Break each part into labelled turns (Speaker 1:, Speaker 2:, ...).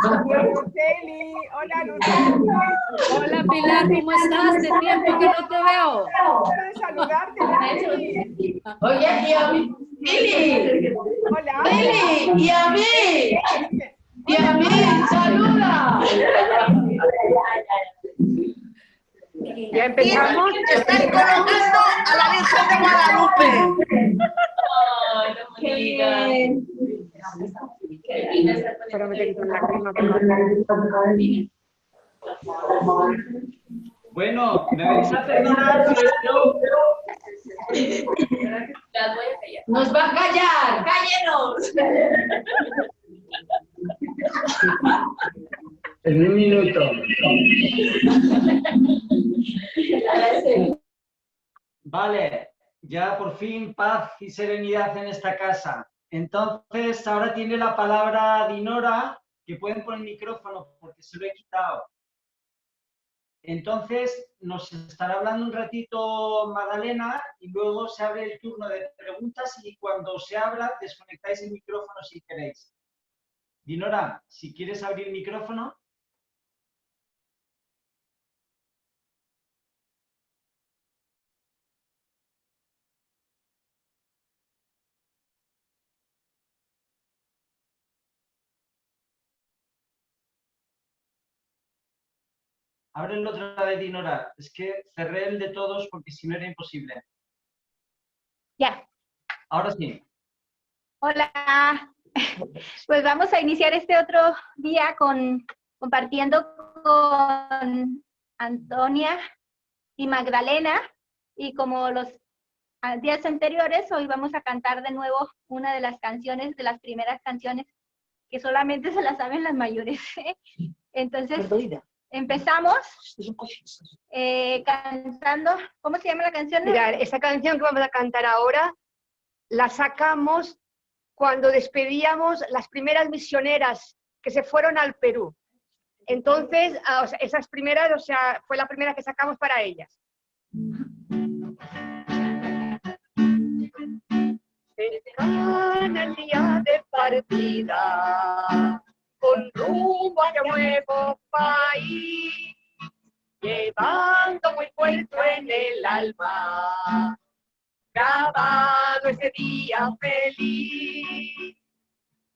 Speaker 1: Luceli, hola Luceli.
Speaker 2: Hola Pilar, ¿cómo estás? Hace tiempo que no te veo.
Speaker 1: Quiero de saludarte, Luceli.
Speaker 3: Oye, y a mí, Billy,
Speaker 1: Hola.
Speaker 3: Billy, y a mí, saluda.
Speaker 4: Ya empezamos.
Speaker 3: Estáis colocando a la Virgen de Guadalupe.
Speaker 4: Qué bien. Pero me quito la crema.
Speaker 5: Bueno, me vais a perdonar, pero
Speaker 3: Nos va a callar, cállenos.
Speaker 5: en un minuto. Vale, ya por fin paz y serenidad en esta casa. Entonces, ahora tiene la palabra Dinora, que pueden poner el micrófono porque se lo he quitado. Entonces, nos estará hablando un ratito Magdalena y luego se abre el turno de preguntas y cuando se abra, desconectáis el micrófono si queréis. Dinora, si quieres abrir el micrófono. Ábrelo otra vez, Dinora. Es que cerré el de todos porque si no era imposible.
Speaker 6: Ya.
Speaker 5: Ahora sí.
Speaker 6: Hola. Pues vamos a iniciar este otro día compartiendo con Antonia y Magdalena. Y como los días anteriores, hoy vamos a cantar de nuevo una de las canciones, de las primeras canciones que solamente se las saben las mayores. Entonces, empezamos cantando. ¿Cómo se llama la canción?
Speaker 4: Mira, esa canción que vamos a cantar ahora la sacamos cuando despedíamos las primeras misioneras que se fueron al Perú. Entonces, o sea, esas primeras, o sea, fue la primera que sacamos para ellas. Cercana el día de partida, con rumbo hacia nuevo país, llevando muy puerto en el alma, grabado ese día feliz.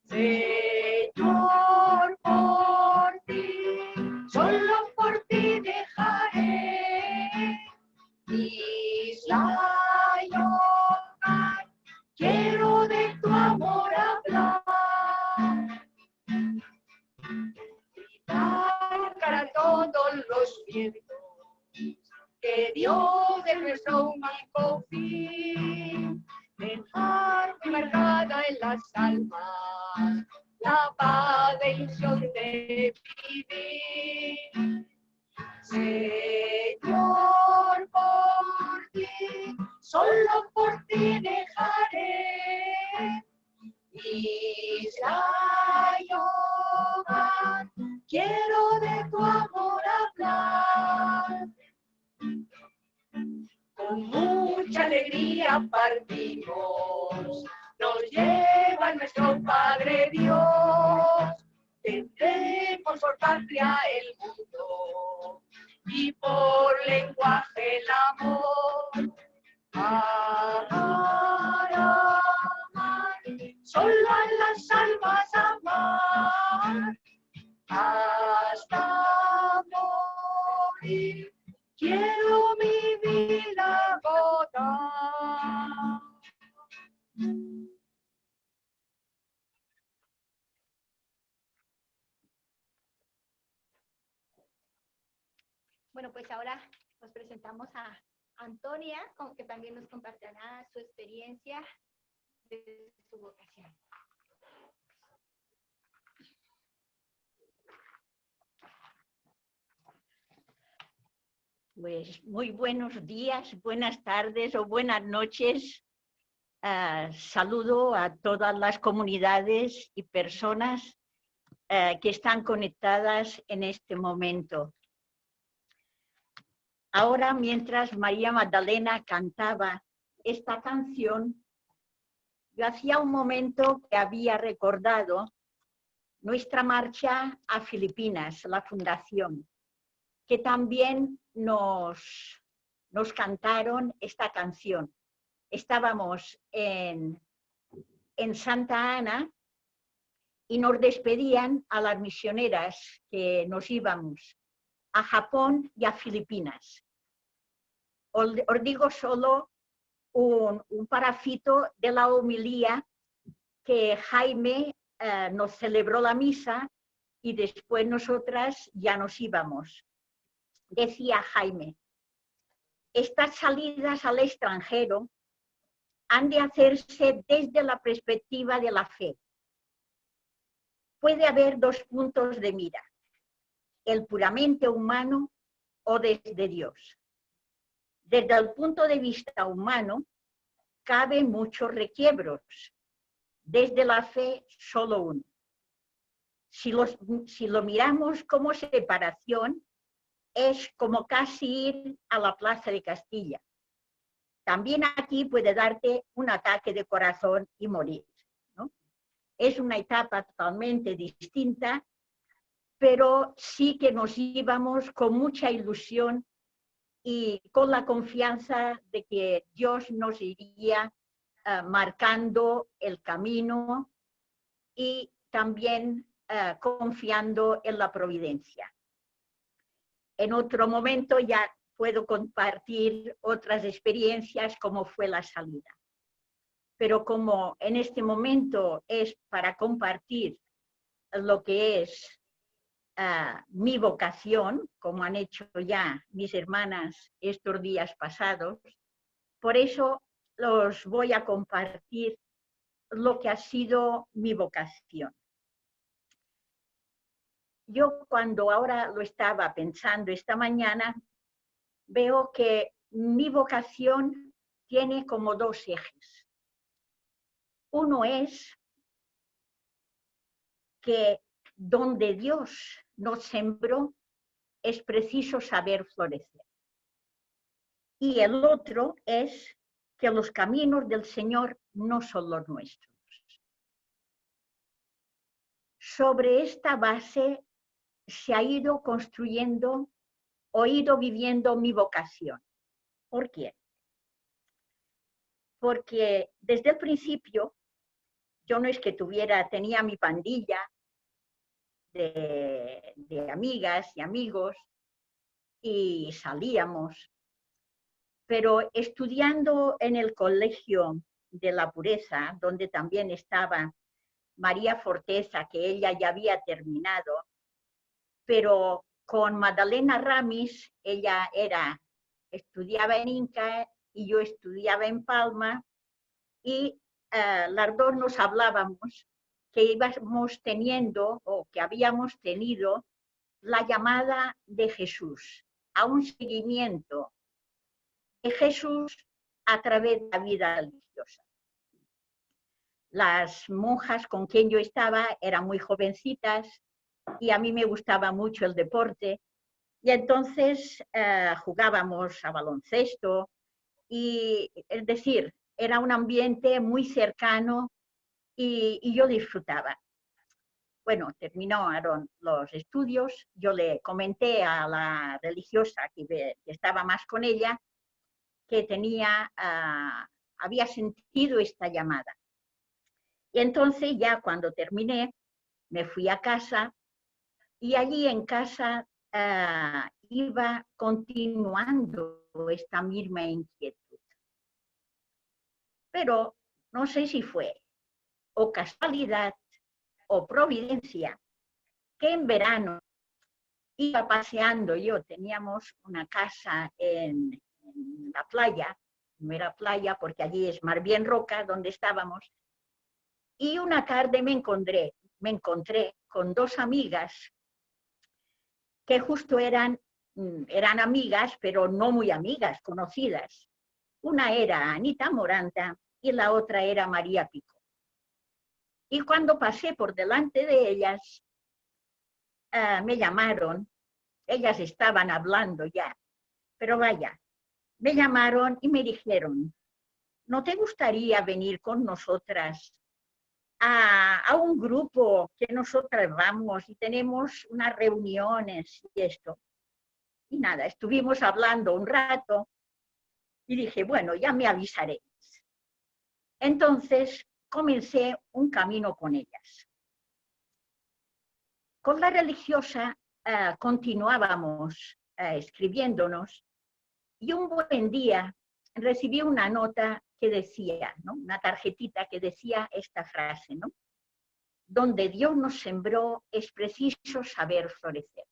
Speaker 4: Señor, por ti, solo por ti dejaré isla y hogar, quiero de tu amor hablar. Gritar a todos los vientos que Dios es nuestro único fin, dejar marcada en las almas la paz de ilusión de vivir. Señor, por ti, solo por ti dejaré isla y hogar, quiero de tu amor hablar. Con mucha alegría partimos, nos lleva nuestro Padre Dios. Tendremos por patria el mundo y por lenguaje el amor. Amar, amar, solo a las almas amar, hasta morir. Quiero mi vida agotar.
Speaker 6: Bueno, pues ahora nos presentamos a Antonia, que también nos compartirá su experiencia de su vocación.
Speaker 7: Pues muy buenos días, buenas tardes o buenas noches. Saludo a todas las comunidades y personas que están conectadas en este momento. Ahora, mientras María Magdalena cantaba esta canción, yo hacía un momento que había recordado nuestra marcha a Filipinas, la fundación, que también nos cantaron esta canción. Estábamos en Santa Ana y nos despedían a las misioneras que nos íbamos a Japón y a Filipinas. Os digo solo un parafito de la homilía que Jaime nos celebró la misa y después nosotras ya nos íbamos. Decía Jaime: estas salidas al extranjero han de hacerse desde la perspectiva de la fe. Puede haber dos puntos de mira, el puramente humano o desde Dios. Desde el punto de vista humano, caben muchos requiebros. Desde la fe, solo uno. Si lo miramos como separación, es como casi ir a la Plaza de Castilla. También aquí puede darte un ataque de corazón y morir, ¿no? Es una etapa totalmente distinta, pero sí que nos íbamos con mucha ilusión y con la confianza de que Dios nos iría marcando el camino y también confiando en la providencia. En otro momento ya puedo compartir otras experiencias como fue la salida. Pero como en este momento es para compartir lo que es mi vocación, como han hecho ya mis hermanas estos días pasados, por eso los voy a compartir lo que ha sido mi vocación. Yo cuando ahora lo estaba pensando esta mañana, veo que mi vocación tiene como dos ejes. Uno es que donde Dios nos sembró es preciso saber florecer. Y el otro es que los caminos del Señor no son los nuestros. Sobre esta base se ha ido construyendo o ido viviendo mi vocación. ¿Por qué? Porque desde el principio yo no es que tenía mi pandilla de amigas y amigos y salíamos, pero estudiando en el Colegio de la Pureza, donde también estaba María Forteza, que ella ya había terminado, pero con Magdalena Ramis, ella estudiaba en Inca y yo estudiaba en Palma, y las dos nos hablábamos que íbamos teniendo o que habíamos tenido la llamada de Jesús, a un seguimiento de Jesús a través de la vida religiosa. Las monjas con quien yo estaba eran muy jovencitas y a mí me gustaba mucho el deporte, y entonces jugábamos a baloncesto, y es decir, era un ambiente muy cercano y yo disfrutaba. Bueno, terminaron los estudios, yo le comenté a la religiosa que estaba más con ella que había sentido esta llamada. Y entonces ya cuando terminé, me fui a casa y allí en casa iba continuando esta misma inquietud. Pero no sé si fue o casualidad o providencia, que en verano iba paseando yo, teníamos una casa en la playa, no era playa porque allí es mar bien roca donde estábamos, y una tarde me encontré con dos amigas que justo eran amigas, pero no muy amigas, conocidas. Una era Anita Moranta y la otra era María Pico. Y cuando pasé por delante de ellas, me llamaron, ellas estaban hablando ya, pero vaya, me llamaron y me dijeron: ¿no te gustaría venir con nosotras a un grupo que nosotras vamos y tenemos unas reuniones y esto. Y nada, estuvimos hablando un rato y dije, bueno, ya me avisaréis. Entonces comencé un camino con ellas. Con la religiosa continuábamos escribiéndonos y un buen día recibí una nota que decía, ¿no? Una tarjetita que decía esta frase, ¿no? Donde Dios nos sembró es preciso saber florecer.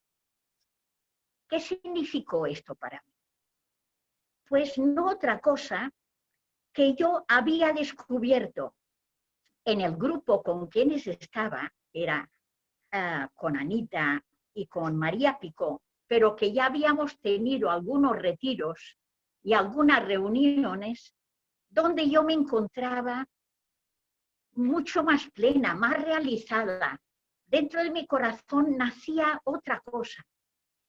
Speaker 7: ¿Qué significó esto para mí? Pues no otra cosa que yo había descubierto en el grupo con quienes estaba, era con Anita y con María Picó, pero que ya habíamos tenido algunos retiros y algunas reuniones donde yo me encontraba mucho más plena, más realizada. Dentro de mi corazón nacía otra cosa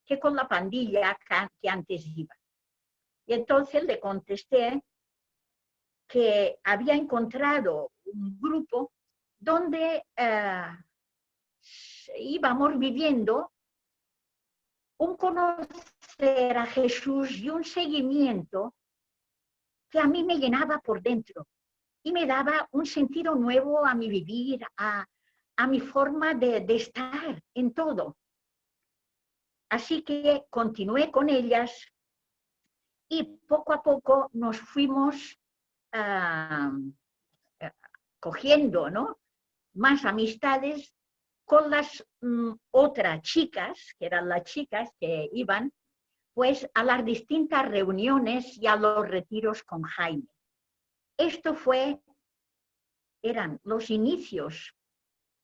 Speaker 7: que con la pandilla que antes iba. Y entonces le contesté que había encontrado un grupo donde íbamos viviendo un conocer a Jesús y un seguimiento que a mí me llenaba por dentro y me daba un sentido nuevo a mi vivir, a mi forma de estar en todo. Así que continué con ellas y poco a poco nos fuimos cogiendo, ¿no?, más amistades con las otras chicas, que eran las chicas que iban pues a las distintas reuniones y a los retiros con Jaime. Esto eran los inicios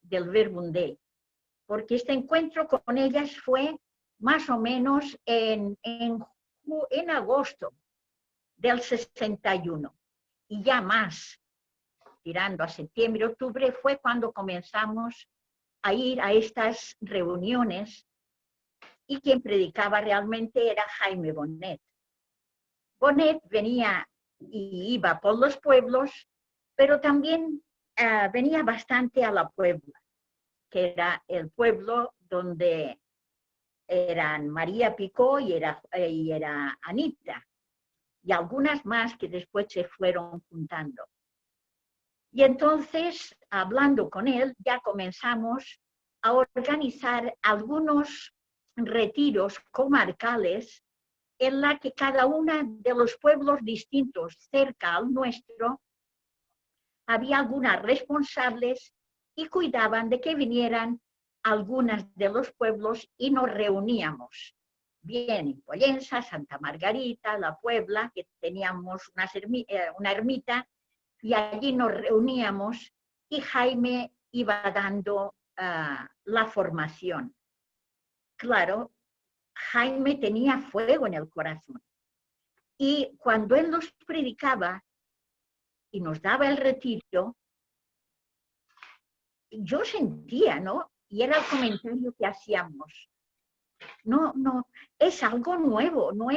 Speaker 7: del Verbum Dei, porque este encuentro con ellas fue más o menos en agosto del 61, y ya más, tirando a septiembre, octubre, fue cuando comenzamos a ir a estas reuniones, y quien predicaba realmente era Jaime Bonnet. Bonnet venía y iba por los pueblos, pero también venía bastante a la Puebla, que era el pueblo donde eran María Picó y era Anita, y algunas más que después se fueron juntando. Y entonces, hablando con él, ya comenzamos a organizar algunos retiros comarcales en la que cada uno de los pueblos distintos cerca al nuestro había algunas responsables y cuidaban de que vinieran algunas de los pueblos y nos reuníamos. Bien, en Pollensa, Santa Margarita, La Puebla, que teníamos una ermita, y allí nos reuníamos y Jaime iba dando la formación. Claro, Jaime tenía fuego en el corazón. Y cuando él nos predicaba y nos daba el retiro, yo sentía, ¿no? Y era el comentario que hacíamos. No, es algo nuevo, no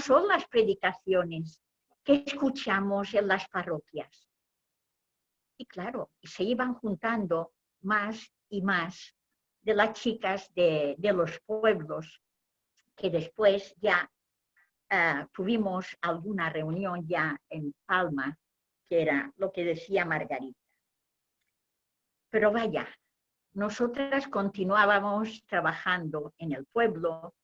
Speaker 7: son las predicaciones que escuchamos en las parroquias. Y claro, se iban juntando más y más de las chicas de los pueblos, que después ya tuvimos alguna reunión ya en Palma, que era lo que decía Margarita. Pero vaya, nosotras continuábamos trabajando en el pueblo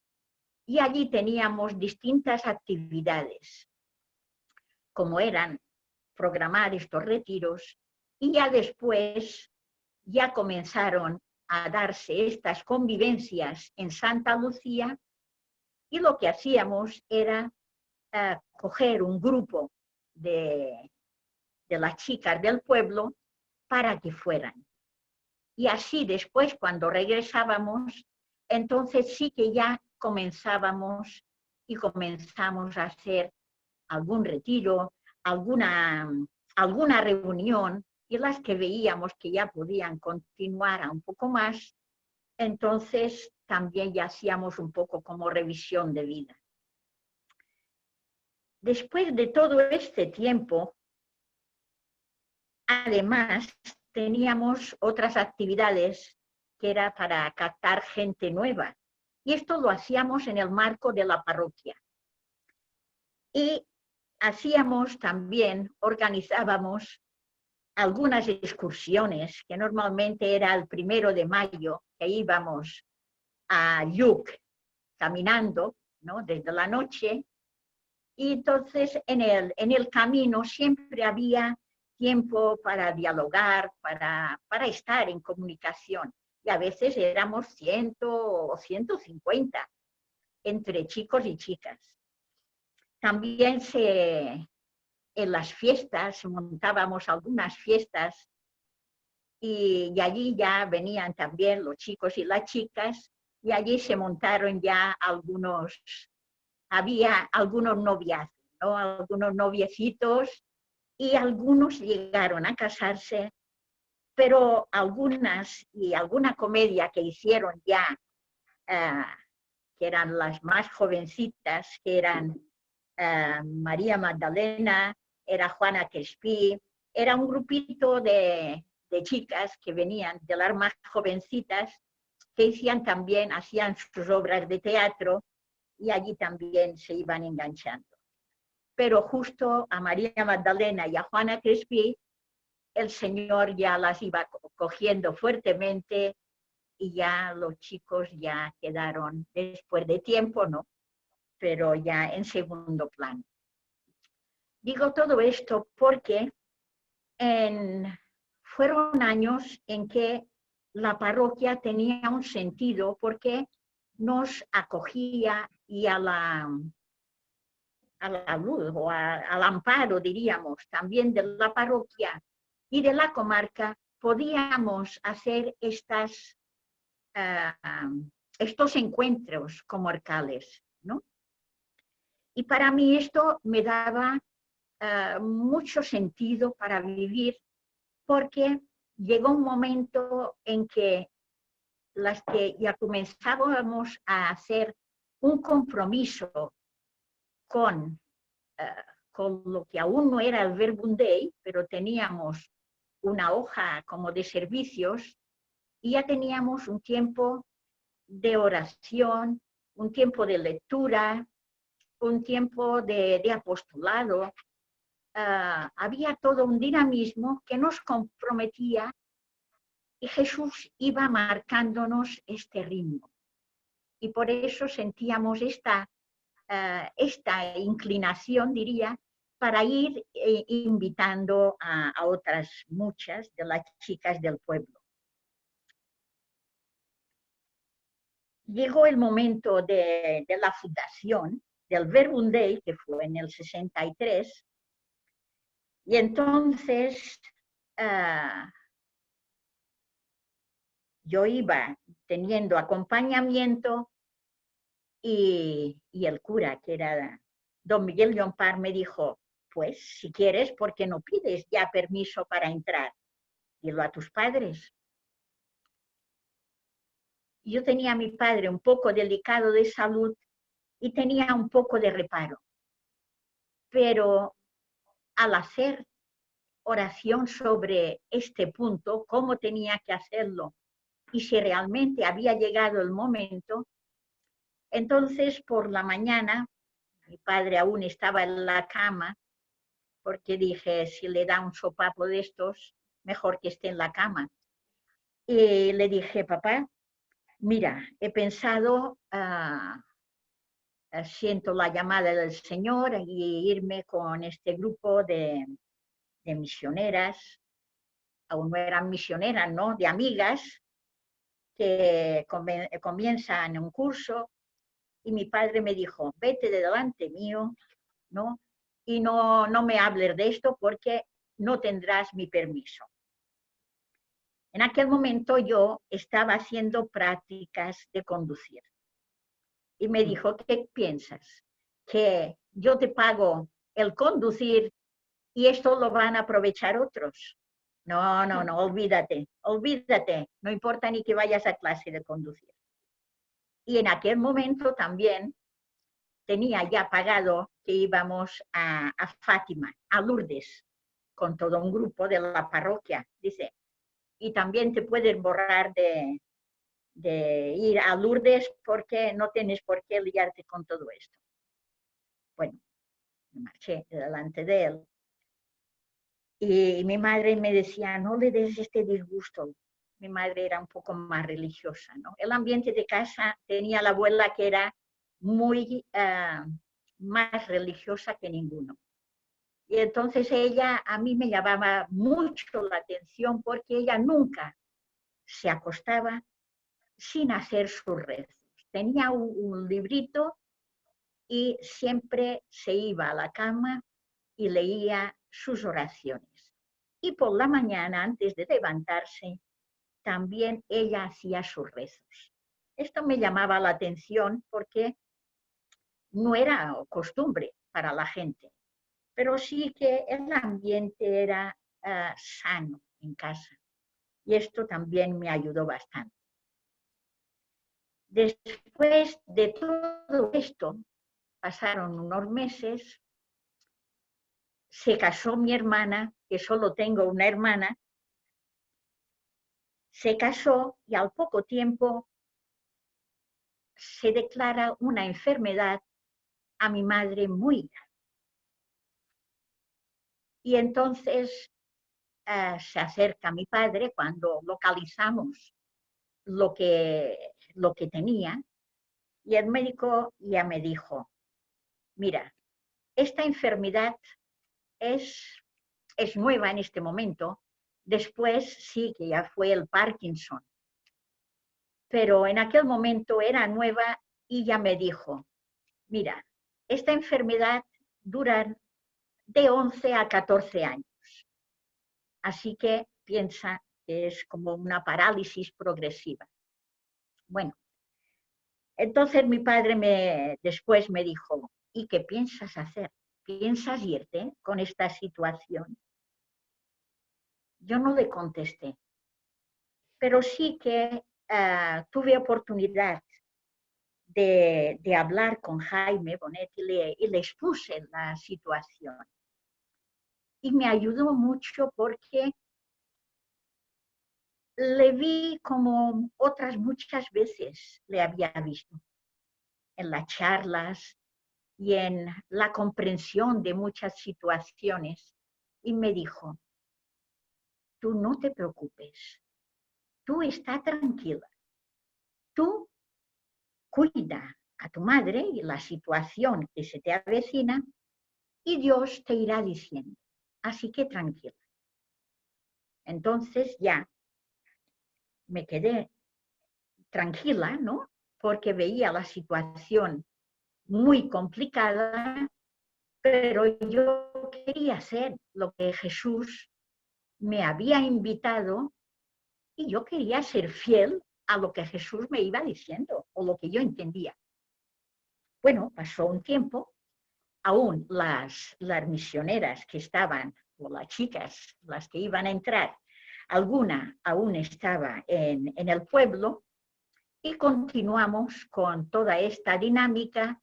Speaker 7: y allí teníamos distintas actividades, como eran programar estos retiros, y ya después ya comenzaron a darse estas convivencias en Santa Lucía, y lo que hacíamos era coger un grupo de las chicas del pueblo para que fueran. Y así después, cuando regresábamos, entonces sí que ya comenzamos a hacer algún retiro, alguna reunión, y las que veíamos que ya podían continuar a un poco más, entonces también ya hacíamos un poco como revisión de vida. Después de todo este tiempo, además, teníamos otras actividades que era para captar gente nueva. Y esto lo hacíamos en el marco de la parroquia. Y hacíamos también, organizábamos algunas excursiones, que normalmente era el 1 de mayo, que íbamos a Lluc caminando, ¿no? Desde la noche. Y entonces en el camino siempre había tiempo para dialogar, para estar en comunicación. Y a veces éramos 100 o 150 entre chicos y chicas. También en las fiestas, montábamos algunas fiestas y allí ya venían también los chicos y las chicas y allí se montaron ya había algunos noviazgos, ¿no? Algunos noviecitos y algunos llegaron a casarse, pero alguna comedia que hicieron ya, que eran las más jovencitas, que eran María Magdalena, era Juana Crespí, era un grupito de chicas que venían de las más jovencitas, que hacían sus obras de teatro y allí también se iban enganchando. Pero justo a María Magdalena y a Juana Crespí, el Señor ya las iba cogiendo fuertemente y ya los chicos ya quedaron después de tiempo, ¿no? Pero ya en segundo plano. Digo todo esto porque fueron años en que la parroquia tenía un sentido porque nos acogía y a la luz o al amparo, diríamos, también de la parroquia y de la comarca, podíamos hacer estos encuentros comarcales, ¿no? Y para mí esto me daba mucho sentido para vivir, porque llegó un momento en que las que ya comenzábamos a hacer un compromiso con lo que aún no era el Verbum Dei, pero teníamos una hoja como de servicios y ya teníamos un tiempo de oración, un tiempo de lectura, un tiempo de apostolado. Había todo un dinamismo que nos comprometía y Jesús iba marcándonos este ritmo. Y por eso sentíamos esta inclinación, diría, para ir invitando a otras muchas de las chicas del pueblo. Llegó el momento de la fundación del Verbum Dei, que fue en el 63, y entonces yo iba teniendo acompañamiento y el cura, que era don Miguel Llompart, me dijo, pues si quieres, ¿por qué no pides ya permiso para entrar? Dilo a tus padres. Yo tenía a mi padre un poco delicado de salud y tenía un poco de reparo. Pero al hacer oración sobre este punto, cómo tenía que hacerlo y si realmente había llegado el momento, entonces por la mañana, mi padre aún estaba en la cama, porque dije, si le da un sopapo de estos, mejor que esté en la cama. Y le dije, papá, mira, he pensado, siento la llamada del Señor y irme con este grupo de misioneras, aún no eran misioneras, ¿no? De amigas, que comienzan un curso, y mi padre me dijo, vete de delante mío, ¿no? Y no me hables de esto porque no tendrás mi permiso. En aquel momento yo estaba haciendo prácticas de conducir. Y me dijo, ¿qué piensas? ¿Que yo te pago el conducir y esto lo van a aprovechar otros? No, olvídate, no importa ni que vayas a clase de conducir. Y en aquel momento también tenía ya pagado que íbamos a Fátima, a Lourdes, con todo un grupo de la parroquia. Dice, y también te puedes borrar de ir a Lourdes porque no tienes por qué liarte con todo esto. Bueno, me marché delante de él. Y mi madre me decía, no le des este disgusto. Mi madre era un poco más religiosa, ¿no? El ambiente de casa tenía la abuela que era muy más religiosa que ninguno. Y entonces ella a mí me llamaba mucho la atención porque ella nunca se acostaba sin hacer sus rezos. Tenía un librito y siempre se iba a la cama y leía sus oraciones. Y por la mañana, antes de levantarse, también ella hacía sus rezos. Esto me llamaba la atención porque no era costumbre para la gente, pero sí que el ambiente era sano en casa. Y esto también me ayudó bastante. Después de todo esto, pasaron unos meses, se casó mi hermana, que solo tengo una hermana, se casó y al poco tiempo se declara una enfermedad a mi madre muy grave. Y entonces se acerca mi padre cuando localizamos lo que tenía y el médico ya me dijo, mira, esta enfermedad es nueva en este momento, después sí que ya fue el Parkinson, pero en aquel momento era nueva y ya me dijo, mira, esta enfermedad dura de 11 a 14 años, así que piensa que es como una parálisis progresiva. Bueno, entonces mi padre después me dijo, ¿y qué piensas hacer? ¿Piensas irte con esta situación? Yo no le contesté, pero sí que tuve oportunidad de hablar con Jaime Bonet y le expuse la situación. Y me ayudó mucho porque le vi como otras muchas veces le había visto, en las charlas y en la comprensión de muchas situaciones. Y me dijo, tú no te preocupes, tú está tranquila, tú cuida a tu madre y la situación que se te avecina y Dios te irá diciendo, así que tranquila. Entonces ya me quedé tranquila, ¿no? Porque veía la situación muy complicada, pero yo quería hacer lo que Jesús me había invitado y yo quería ser fiel a lo que Jesús me iba diciendo o lo que yo entendía. Bueno, pasó un tiempo, aún las misioneras que estaban, o las chicas, las que iban a entrar, alguna aún estaba en el pueblo y continuamos con toda esta dinámica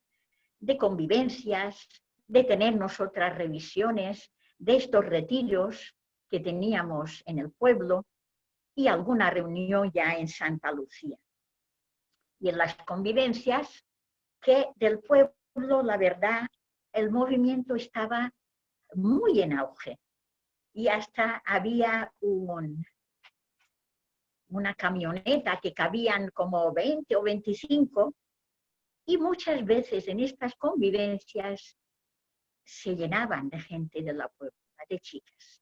Speaker 7: de convivencias, de tener nosotras revisiones, de estos retiros que teníamos en el pueblo y alguna reunión ya en Santa Lucía. Y en las convivencias que del pueblo, la verdad, el movimiento estaba muy en auge y hasta había una camioneta que cabían como 20 o 25 y muchas veces en estas convivencias se llenaban de gente de la puebla, de chicas.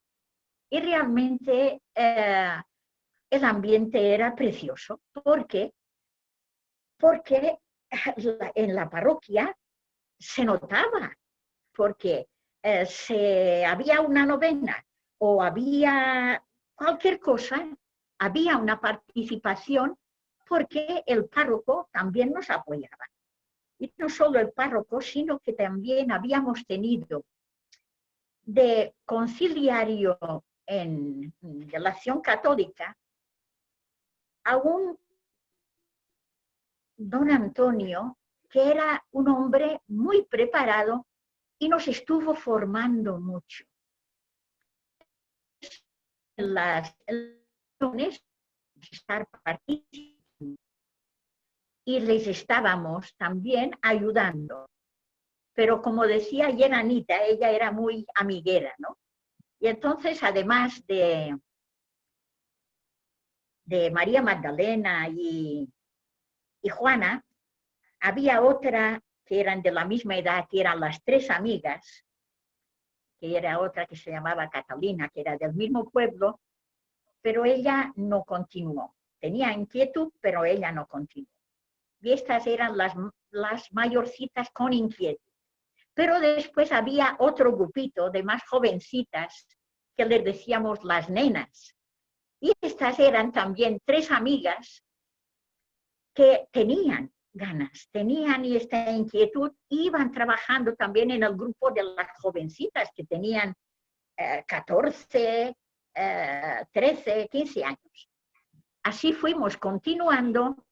Speaker 7: Y realmente el ambiente era precioso porque en la parroquia se notaba, porque había una novena o había cualquier cosa, había una participación porque el párroco también nos apoyaba. Y no solo el párroco, sino que también habíamos tenido de conciliario de la acción católica a un don Antonio, que era un hombre muy preparado y nos estuvo formando mucho. En estar participando y les estábamos también ayudando. Pero como decía ayer Anita, ella era muy amiguera, ¿no? Y entonces, además de María Magdalena y Juana, había otra que eran de la misma edad, que eran las tres amigas, que era otra que se llamaba Catalina, que era del mismo pueblo, pero ella no continuó. Tenía inquietud, pero ella no continuó. Y estas eran las mayorcitas con inquietud. Pero después había otro grupito de más jovencitas que les decíamos las nenas. Y estas eran también tres amigas que tenían ganas, tenían esta inquietud, iban trabajando también en el grupo de las jovencitas que tenían 14, 13, 15 años. Así fuimos continuando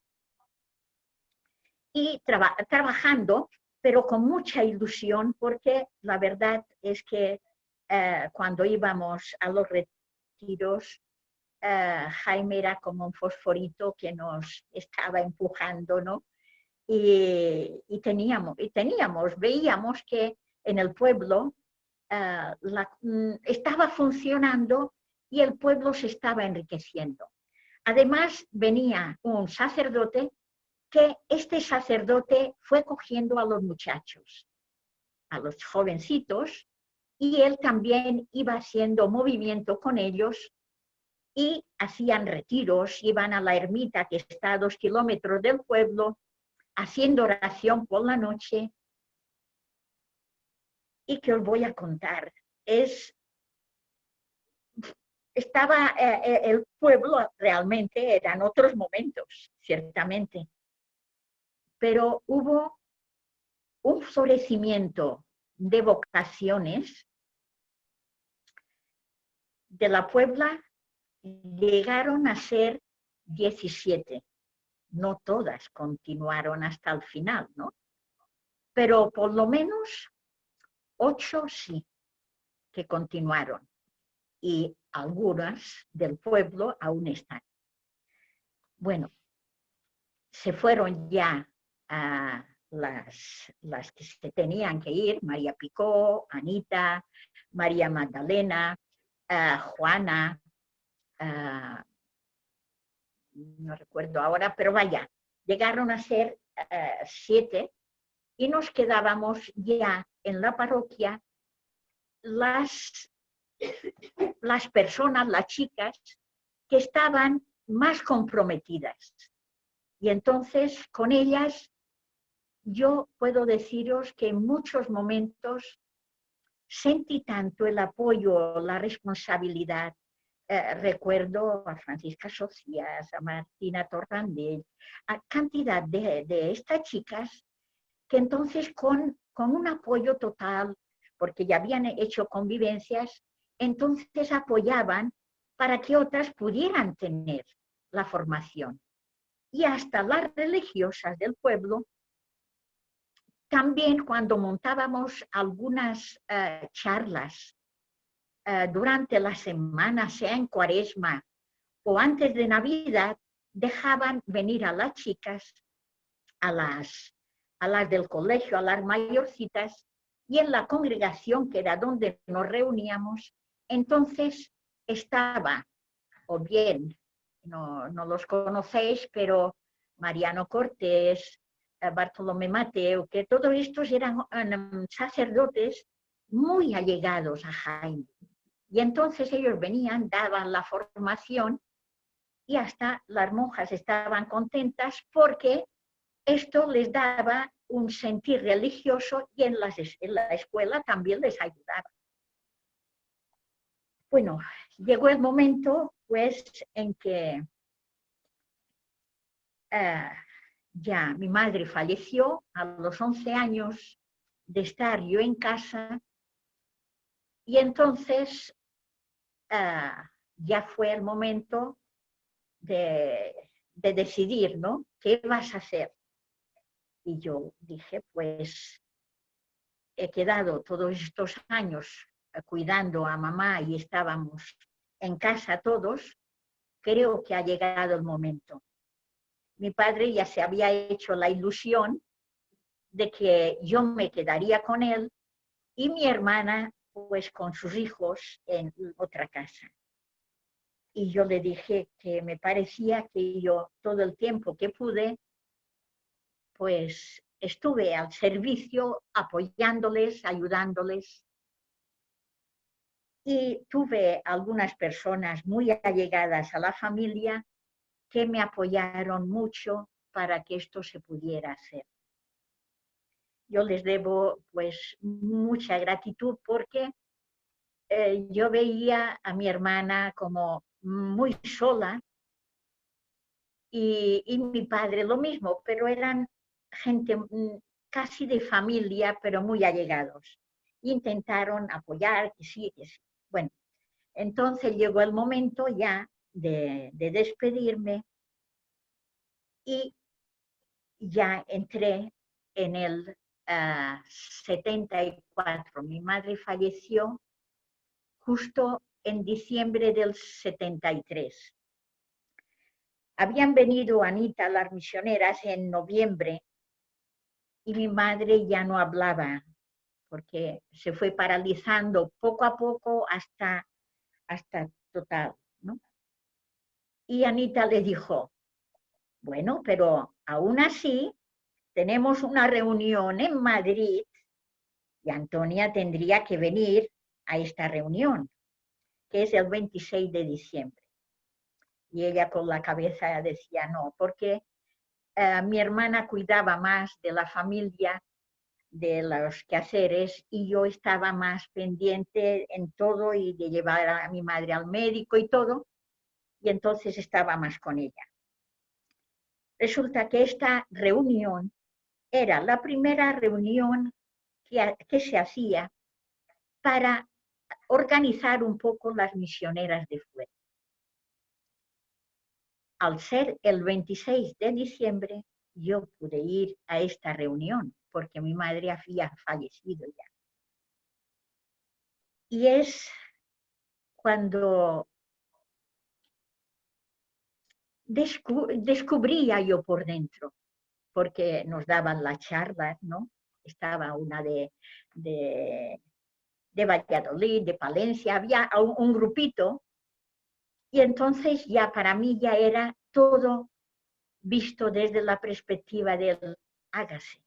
Speaker 7: y trabajando, pero con mucha ilusión, porque la verdad es que cuando íbamos a los retiros, Jaime era como un fosforito que nos estaba empujando, ¿no? Y veíamos que en el pueblo estaba funcionando y el pueblo se estaba enriqueciendo. Además, venía un sacerdote, que este sacerdote fue cogiendo a los muchachos, a los jovencitos, y él también iba haciendo movimiento con ellos y hacían retiros, iban a la ermita que está a 2 kilómetros del pueblo, haciendo oración por la noche. Y que os voy a contar, estaba el pueblo realmente, eran otros momentos, ciertamente, pero hubo un florecimiento de vocaciones. De la Puebla llegaron a ser 17. No todas continuaron hasta el final, ¿no? Pero por lo menos 8 sí que continuaron. Y algunas del pueblo aún están. Bueno, se fueron ya a las que se tenían que ir, María Picó, Anita, María Magdalena, Juana, no recuerdo ahora, pero vaya, llegaron a ser 7 y nos quedábamos ya en la parroquia las personas, las chicas, que estaban más comprometidas. Y entonces con ellas yo puedo deciros que en muchos momentos sentí tanto el apoyo, la responsabilidad. Recuerdo a Francisca Socias, a Martina Torrandell, a cantidad de estas chicas que entonces con un apoyo total, porque ya habían hecho convivencias, entonces apoyaban para que otras pudieran tener la formación. Y hasta las religiosas del pueblo, también cuando montábamos algunas charlas durante la semana, sea en Cuaresma o antes de Navidad, dejaban venir a las chicas, a las del colegio, a las mayorcitas, y en la congregación, que era donde nos reuníamos, entonces estaba, o bien, no los conocéis, pero Mariano Cortés, Bartolomé Mateo, que todos estos eran sacerdotes muy allegados a Jaime. Y entonces ellos venían, daban la formación y hasta las monjas estaban contentas porque esto les daba un sentir religioso y en la escuela también les ayudaba. Bueno, llegó el momento pues en que ya mi madre falleció a los 11 años de estar yo en casa y entonces ya fue el momento de decidir, ¿no? ¿Qué vas a hacer? Y yo dije, pues he quedado todos estos años cuidando a mamá y estábamos en casa todos, creo que ha llegado el momento. Mi padre ya se había hecho la ilusión de que yo me quedaría con él y mi hermana pues con sus hijos en otra casa. Y yo le dije que me parecía que yo todo el tiempo que pude, pues estuve al servicio apoyándoles, ayudándoles. Y tuve algunas personas muy allegadas a la familia que me apoyaron mucho para que esto se pudiera hacer. Yo les debo pues mucha gratitud porque yo veía a mi hermana como muy sola y mi padre lo mismo, pero eran gente casi de familia, pero muy allegados. Intentaron apoyar, que sí, que sí. Bueno, entonces llegó el momento ya de despedirme y ya entré en el 74. Mi madre falleció justo en diciembre del 73. Habían venido Anita, las misioneras, en noviembre y mi madre ya no hablaba porque se fue paralizando poco a poco hasta total, ¿no? Y Anita le dijo, bueno, pero aún así tenemos una reunión en Madrid y Antonia tendría que venir a esta reunión, que es el 26 de diciembre. Y ella con la cabeza decía no, porque mi hermana cuidaba más de la familia, de los quehaceres, y yo estaba más pendiente en todo y de llevar a mi madre al médico y todo, y entonces estaba más con ella. Resulta que esta reunión era la primera reunión que se hacía para organizar un poco las misioneras de fuera. Al ser el 26 de diciembre, yo pude ir a esta reunión, porque mi madre había fallecido ya. Y es cuando descubría yo por dentro, porque nos daban las charlas, ¿no? Estaba una de Valladolid, de Palencia, había un grupito, y entonces ya para mí ya era todo visto desde la perspectiva del hágase.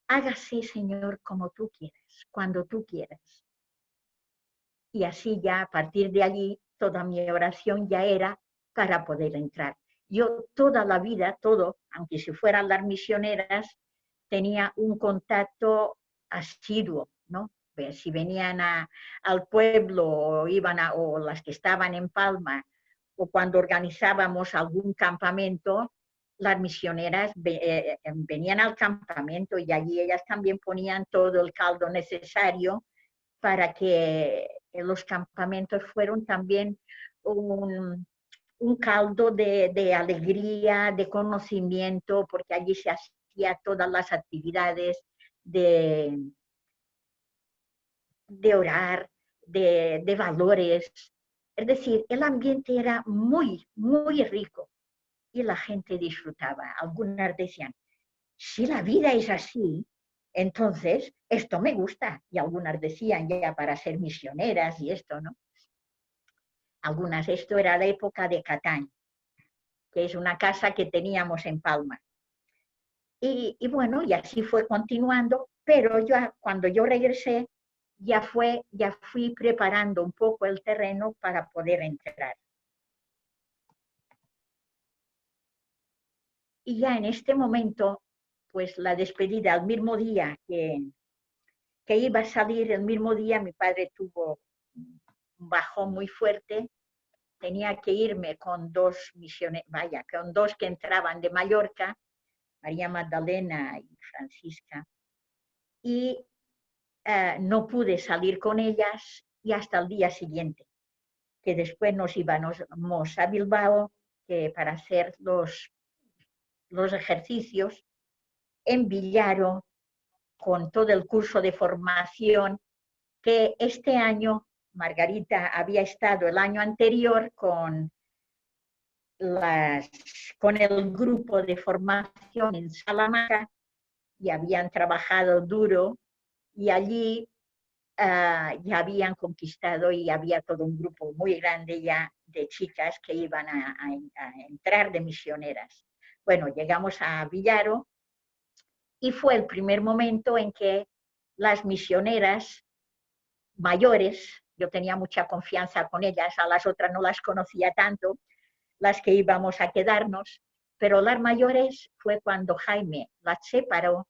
Speaker 7: Hágase, Señor, como tú quieras, cuando tú quieras. Y así ya a partir de allí toda mi oración ya era para poder entrar. Yo toda la vida, aunque si fueran las misioneras, tenía un contacto asiduo, ¿no? Si venían al pueblo o las que estaban en Palma, o cuando organizábamos algún campamento, las misioneras venían al campamento y allí ellas también ponían todo el caldo necesario para que los campamentos fueran también un caldo de alegría, de conocimiento, porque allí se hacía todas las actividades de orar, de valores. Es decir, el ambiente era muy, muy rico y la gente disfrutaba. Algunas decían, si la vida es así, entonces esto me gusta. Y algunas decían ya para ser misioneras y esto, ¿no? Algunas, esto era la época de Catán, que es una casa que teníamos en Palma. Y bueno, y así fue continuando, pero cuando yo regresé, ya fui preparando un poco el terreno para poder entrar. Y ya en este momento, pues la despedida, el mismo día que iba a salir, el mismo día mi padre tuvo un bajón muy fuerte, tenía que irme con dos misiones, con dos que entraban de Mallorca, María Magdalena y Francisca, y no pude salir con ellas y hasta el día siguiente, que después nos íbamos a Bilbao para hacer los ejercicios en Villaro con todo el curso de formación que este año Margarita había estado el año anterior con con el grupo de formación en Salamanca y habían trabajado duro y allí ya habían conquistado y había todo un grupo muy grande ya de chicas que iban a entrar de misioneras. Bueno, llegamos a Villaro y fue el primer momento en que las misioneras mayores, yo tenía mucha confianza con ellas, a las otras no las conocía tanto, las que íbamos a quedarnos, pero las mayores fue cuando Jaime las separó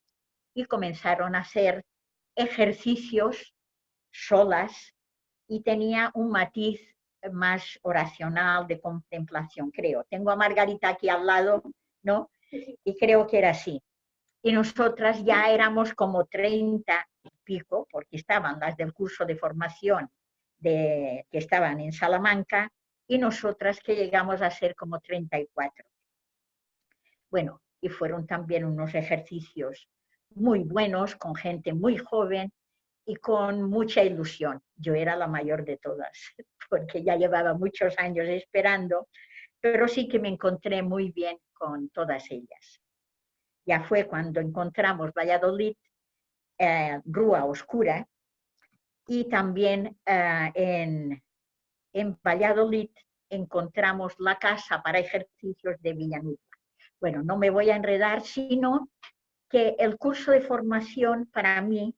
Speaker 7: y comenzaron a hacer ejercicios solas y tenía un matiz más oracional de contemplación, creo. Tengo a Margarita aquí al lado, ¿no? Y creo que era así. Y nosotras ya éramos como 30 y pico, porque estaban las del curso de formación que estaban en Salamanca, y nosotras que llegamos a ser como 34. Bueno, y fueron también unos ejercicios muy buenos, con gente muy joven y con mucha ilusión. Yo era la mayor de todas, porque ya llevaba muchos años esperando, pero sí que me encontré muy bien con todas ellas. Ya fue cuando encontramos Valladolid, Rúa Oscura, y también en Valladolid encontramos la casa para ejercicios de Villanueva. Bueno, no me voy a enredar, sino que el curso de formación para mí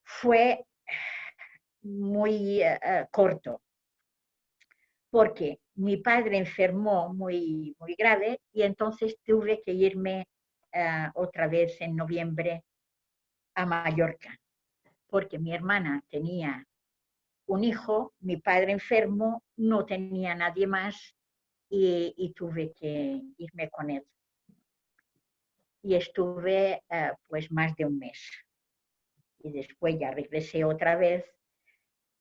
Speaker 7: fue muy corto, porque mi padre enfermó muy, muy grave y entonces tuve que irme otra vez en noviembre a Mallorca, porque mi hermana tenía un hijo, mi padre enfermo, no tenía nadie más y tuve que irme con él. Y estuve pues más de un mes. Y después ya regresé otra vez,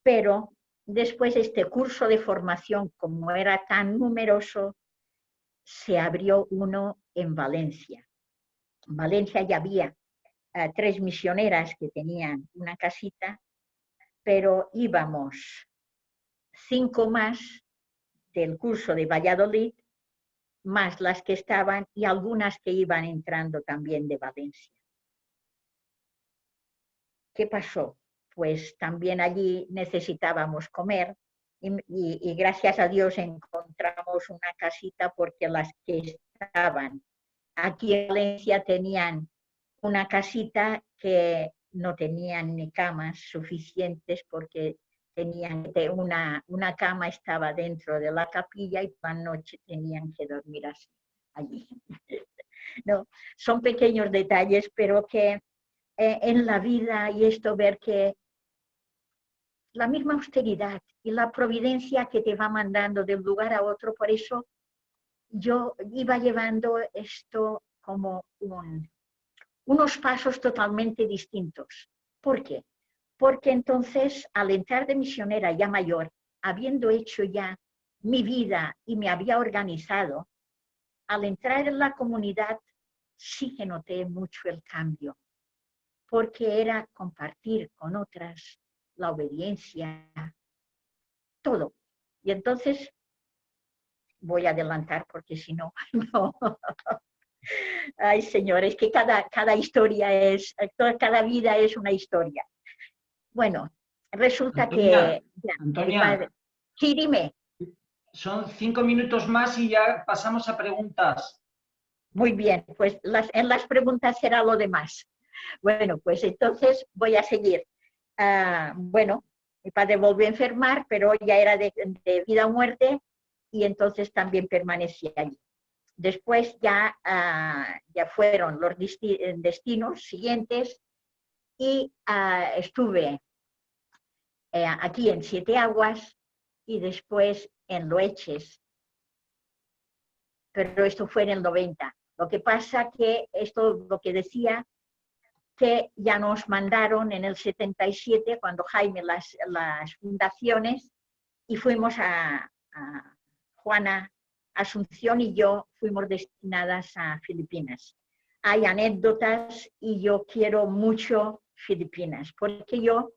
Speaker 7: pero después este curso de formación, como era tan numeroso, se abrió uno en Valencia. En Valencia ya había 3 misioneras que tenían una casita, pero íbamos 5 más del curso de Valladolid, más las que estaban y algunas que iban entrando también de Valencia. ¿Qué pasó? Pues también allí necesitábamos comer y gracias a Dios encontramos una casita porque las que estaban aquí en Valencia tenían una casita que no tenían ni camas suficientes porque tenían una cama estaba dentro de la capilla y por la noche tenían que dormir así, allí. No, son pequeños detalles, pero que en la vida y esto ver que la misma austeridad y la providencia que te va mandando de un lugar a otro, por eso yo iba llevando esto como unos pasos totalmente distintos. ¿Por qué? Porque entonces al entrar de misionera ya mayor, habiendo hecho ya mi vida y me había organizado, al entrar en la comunidad sí que noté mucho el cambio, porque era compartir con otras la obediencia, todo. Y entonces voy a adelantar porque si no, no. Ay, señores, que cada historia cada vida es una historia. Bueno, resulta
Speaker 5: Antonia,
Speaker 7: que... Ya,
Speaker 5: Antonia,
Speaker 7: padre, sí, dime.
Speaker 5: Son 5 minutos más y ya pasamos a preguntas.
Speaker 7: Muy bien, pues en las preguntas será lo demás. Bueno, pues entonces voy a seguir. Bueno, mi padre volvió a enfermar, pero ya era de vida o muerte y entonces también permanecía allí. Después ya fueron los destinos siguientes y estuve aquí en Siete Aguas y después en Loeches, pero esto fue en el 90. Lo que pasa que esto lo que decía que ya nos mandaron en el 77 cuando Jaime las fundaciones y fuimos a Juana Asunción y yo fuimos destinadas a Filipinas. Hay anécdotas y yo quiero mucho Filipinas porque yo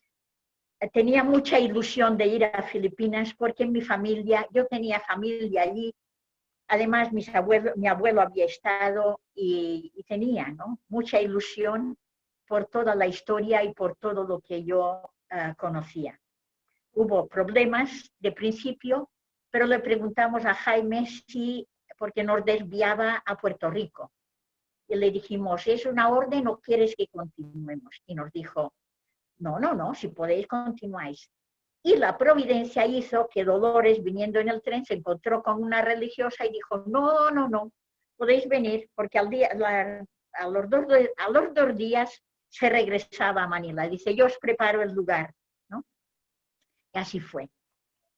Speaker 7: tenía mucha ilusión de ir a Filipinas porque en mi familia, yo tenía familia allí Además, mi abuelo había estado y tenía, ¿no?, mucha ilusión por toda la historia y por todo lo que yo conocía. Hubo problemas de principio, pero le preguntamos a Jaime si, porque nos desviaba a Puerto Rico. Y le dijimos, ¿es una orden o quieres que continuemos? Y nos dijo, no, si podéis continuáis. Y la providencia hizo que Dolores, viniendo en el tren, se encontró con una religiosa y dijo, no, podéis venir, porque a los 2 días se regresaba a Manila. Dice, yo os preparo el lugar, ¿no? Y así fue.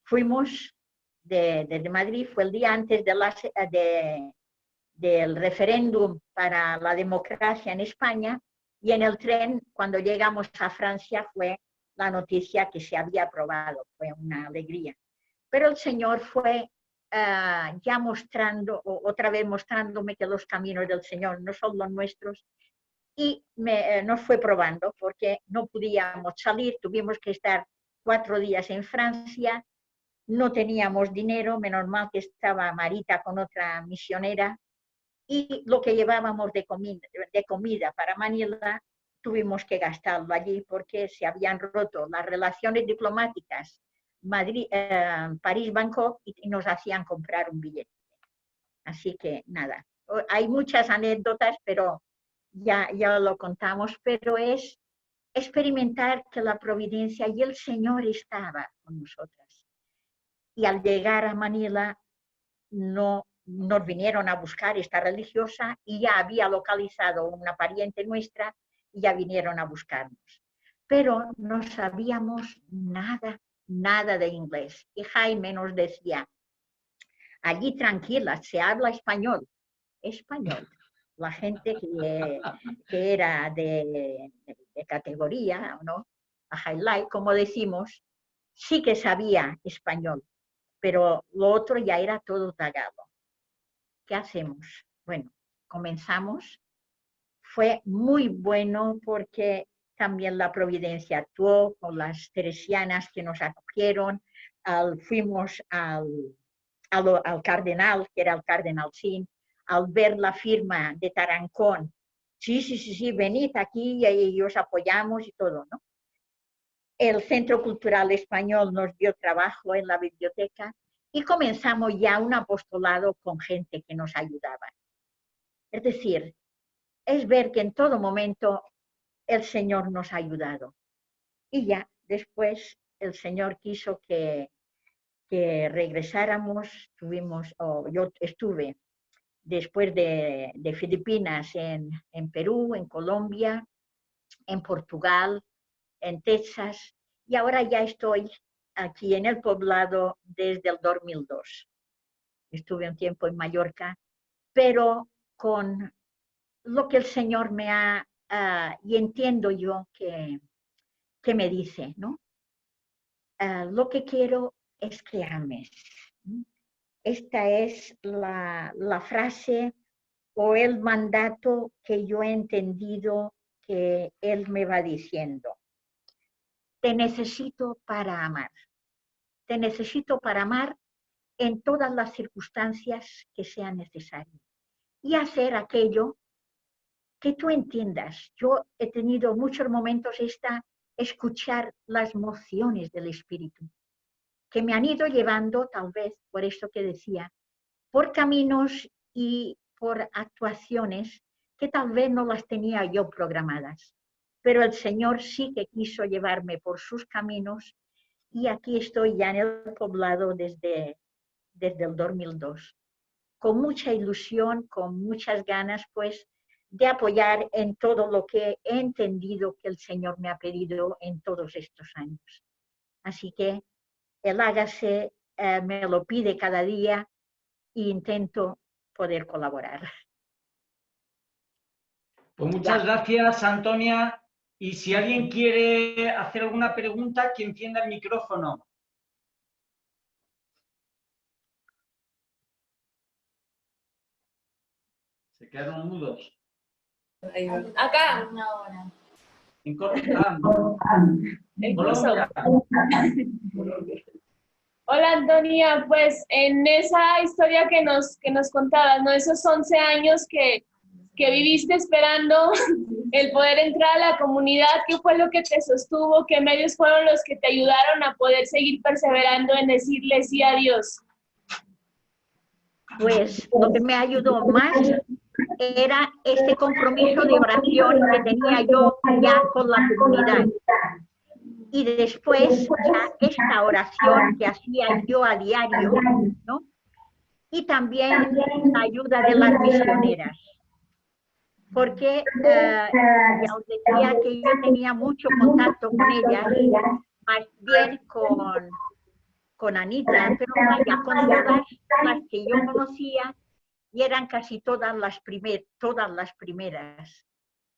Speaker 7: Fuimos desde Madrid, fue el día antes del referéndum para la democracia en España, y en el tren, cuando llegamos a Francia, fue la noticia que se había aprobado, fue una alegría. Pero el Señor fue ya otra vez mostrándome que los caminos del Señor no son los nuestros, y nos fue probando, porque no podíamos salir, tuvimos que estar 4 días en Francia, no teníamos dinero, menos mal que estaba Marita con otra misionera, y lo que llevábamos de comida para Manila tuvimos que gastarlo allí porque se habían roto las relaciones diplomáticas París-Bangkok y nos hacían comprar un billete. Así que nada, hay muchas anécdotas, pero ya lo contamos, pero es experimentar que la providencia y el Señor estaba con nosotras. Y al llegar a Manila nos vinieron a buscar esta religiosa y ya había localizado una pariente nuestra y ya vinieron a buscarnos. Pero no sabíamos nada de inglés. Y Jaime nos decía, allí tranquila, se habla español. Español. La gente que era de categoría, ¿no?, a highlight, como decimos, sí que sabía español, pero lo otro ya era todo tagalo. ¿Qué hacemos? Bueno, comenzamos. Fue muy bueno porque también la providencia actuó con las teresianas que nos acogieron. Fuimos al cardenal, que era el cardenal Sin, al ver la firma de Tarancón. Sí, venid aquí y os apoyamos y todo, ¿no? El Centro Cultural Español nos dio trabajo en la biblioteca y comenzamos ya un apostolado con gente que nos ayudaba. Es decir, es ver que en todo momento el Señor nos ha ayudado. Y ya después el Señor quiso que regresáramos. Yo estuve después de Filipinas en Perú, en Colombia, en Portugal, en Texas, y ahora ya estoy aquí en el poblado desde el 2002. Estuve un tiempo en Mallorca, pero con lo que el Señor me ha, y entiendo yo que me dice, ¿no? Lo que quiero es que ames. Esta es la frase o el mandato que yo he entendido que Él me va diciendo. Te necesito para amar. Te necesito para amar en todas las circunstancias que sean necesarias. Y hacer aquello que tú entiendas. Yo he tenido muchos momentos escuchar las mociones del Espíritu, que me han ido llevando, tal vez, por esto que decía, por caminos y por actuaciones que tal vez no las tenía yo programadas. Pero el Señor sí que quiso llevarme por sus caminos y aquí estoy ya en el poblado desde el 2002. Con mucha ilusión, con muchas ganas, pues, de apoyar en todo lo que he entendido que el Señor me ha pedido en todos estos años. Así que el hágase me lo pide cada día e intento poder colaborar.
Speaker 5: Pues muchas gracias, Antonia. Y si alguien quiere hacer alguna pregunta, que encienda el micrófono. Se quedaron mudos.
Speaker 2: Acá.
Speaker 5: En Colombia.
Speaker 8: Hola Antonia, pues en esa historia que nos contabas, ¿no? Esos 11 años que viviste esperando el poder entrar a la comunidad, ¿qué fue lo que te sostuvo? ¿Qué medios fueron los que te ayudaron a poder seguir perseverando en decirle sí a Dios?
Speaker 7: Pues lo que me ayudó más era este compromiso de oración que tenía yo ya con la comunidad. Y después ya esta oración que hacía yo a diario, ¿no? Y también la ayuda de las misioneras. Porque ya os decía que yo tenía mucho contacto con ellas, más bien con Anita, pero vaya, con todas las que yo conocía, y eran casi todas las primeras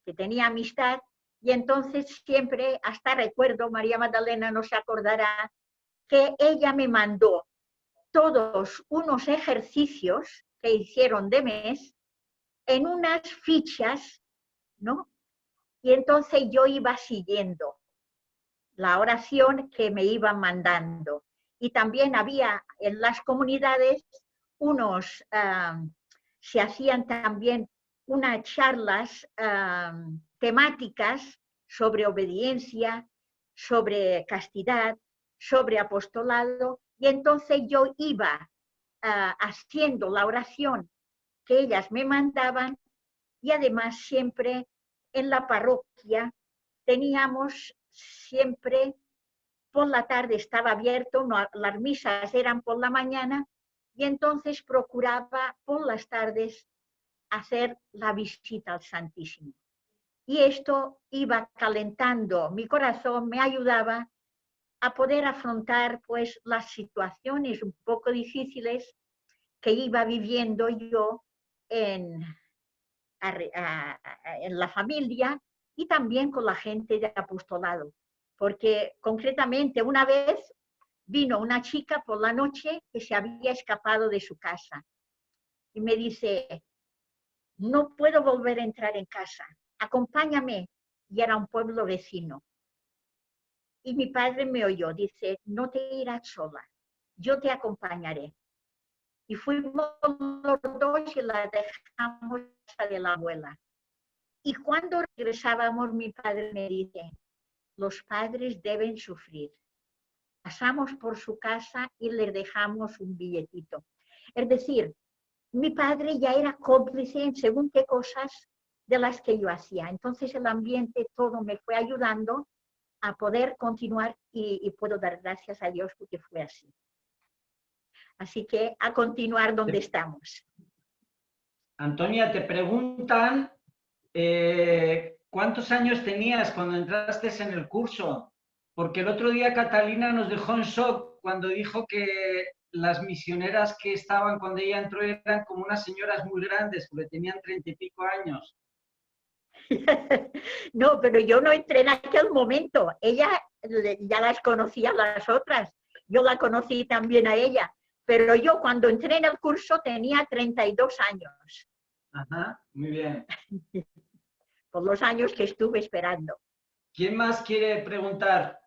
Speaker 7: que tenía amistad. Y entonces siempre, hasta recuerdo, María Magdalena no se acordará, que ella me mandó todos unos ejercicios que hicieron de mes en unas fichas, ¿no? Y entonces yo iba siguiendo la oración que me iban mandando. Y también había en las comunidades se hacían también unas charlas temáticas sobre obediencia, sobre castidad, sobre apostolado, y entonces yo iba haciendo la oración que ellas me mandaban, y además siempre en la parroquia teníamos siempre, por la tarde estaba abierto, no, las misas eran por la mañana, y entonces procuraba por las tardes hacer la visita al Santísimo. Y esto iba calentando mi corazón, me ayudaba a poder afrontar pues las situaciones un poco difíciles que iba viviendo yo en la familia y también con la gente de apostolado. Porque concretamente una vez vino una chica por la noche que se había escapado de su casa y me dice: no puedo volver a entrar en casa, acompáñame. Y era un pueblo vecino. Y mi padre me oyó, dice: no te irás sola, yo te acompañaré. Y fuimos los dos y la dejamos a de la abuela. Y cuando regresábamos, mi padre me dice: los padres deben sufrir. Pasamos por su casa y le dejamos un billetito. Es decir, mi padre ya era cómplice en según qué cosas de las que yo hacía. Entonces el ambiente todo me fue ayudando a poder continuar y puedo dar gracias a Dios porque fue así. Así que a continuar donde estamos.
Speaker 5: Antonia, te preguntan ¿cuántos años tenías cuando entraste en el curso? Porque el otro día Catalina nos dejó en shock cuando dijo que las misioneras que estaban cuando ella entró eran como unas señoras muy grandes, porque tenían 30 y pico años.
Speaker 7: No, pero yo no entré en aquel momento. Ella ya las conocía las otras. Yo la conocí también a ella. Pero yo cuando entré en el curso tenía 32 años.
Speaker 5: Ajá, muy bien.
Speaker 7: Por los años que estuve esperando.
Speaker 5: ¿Quién más quiere preguntar?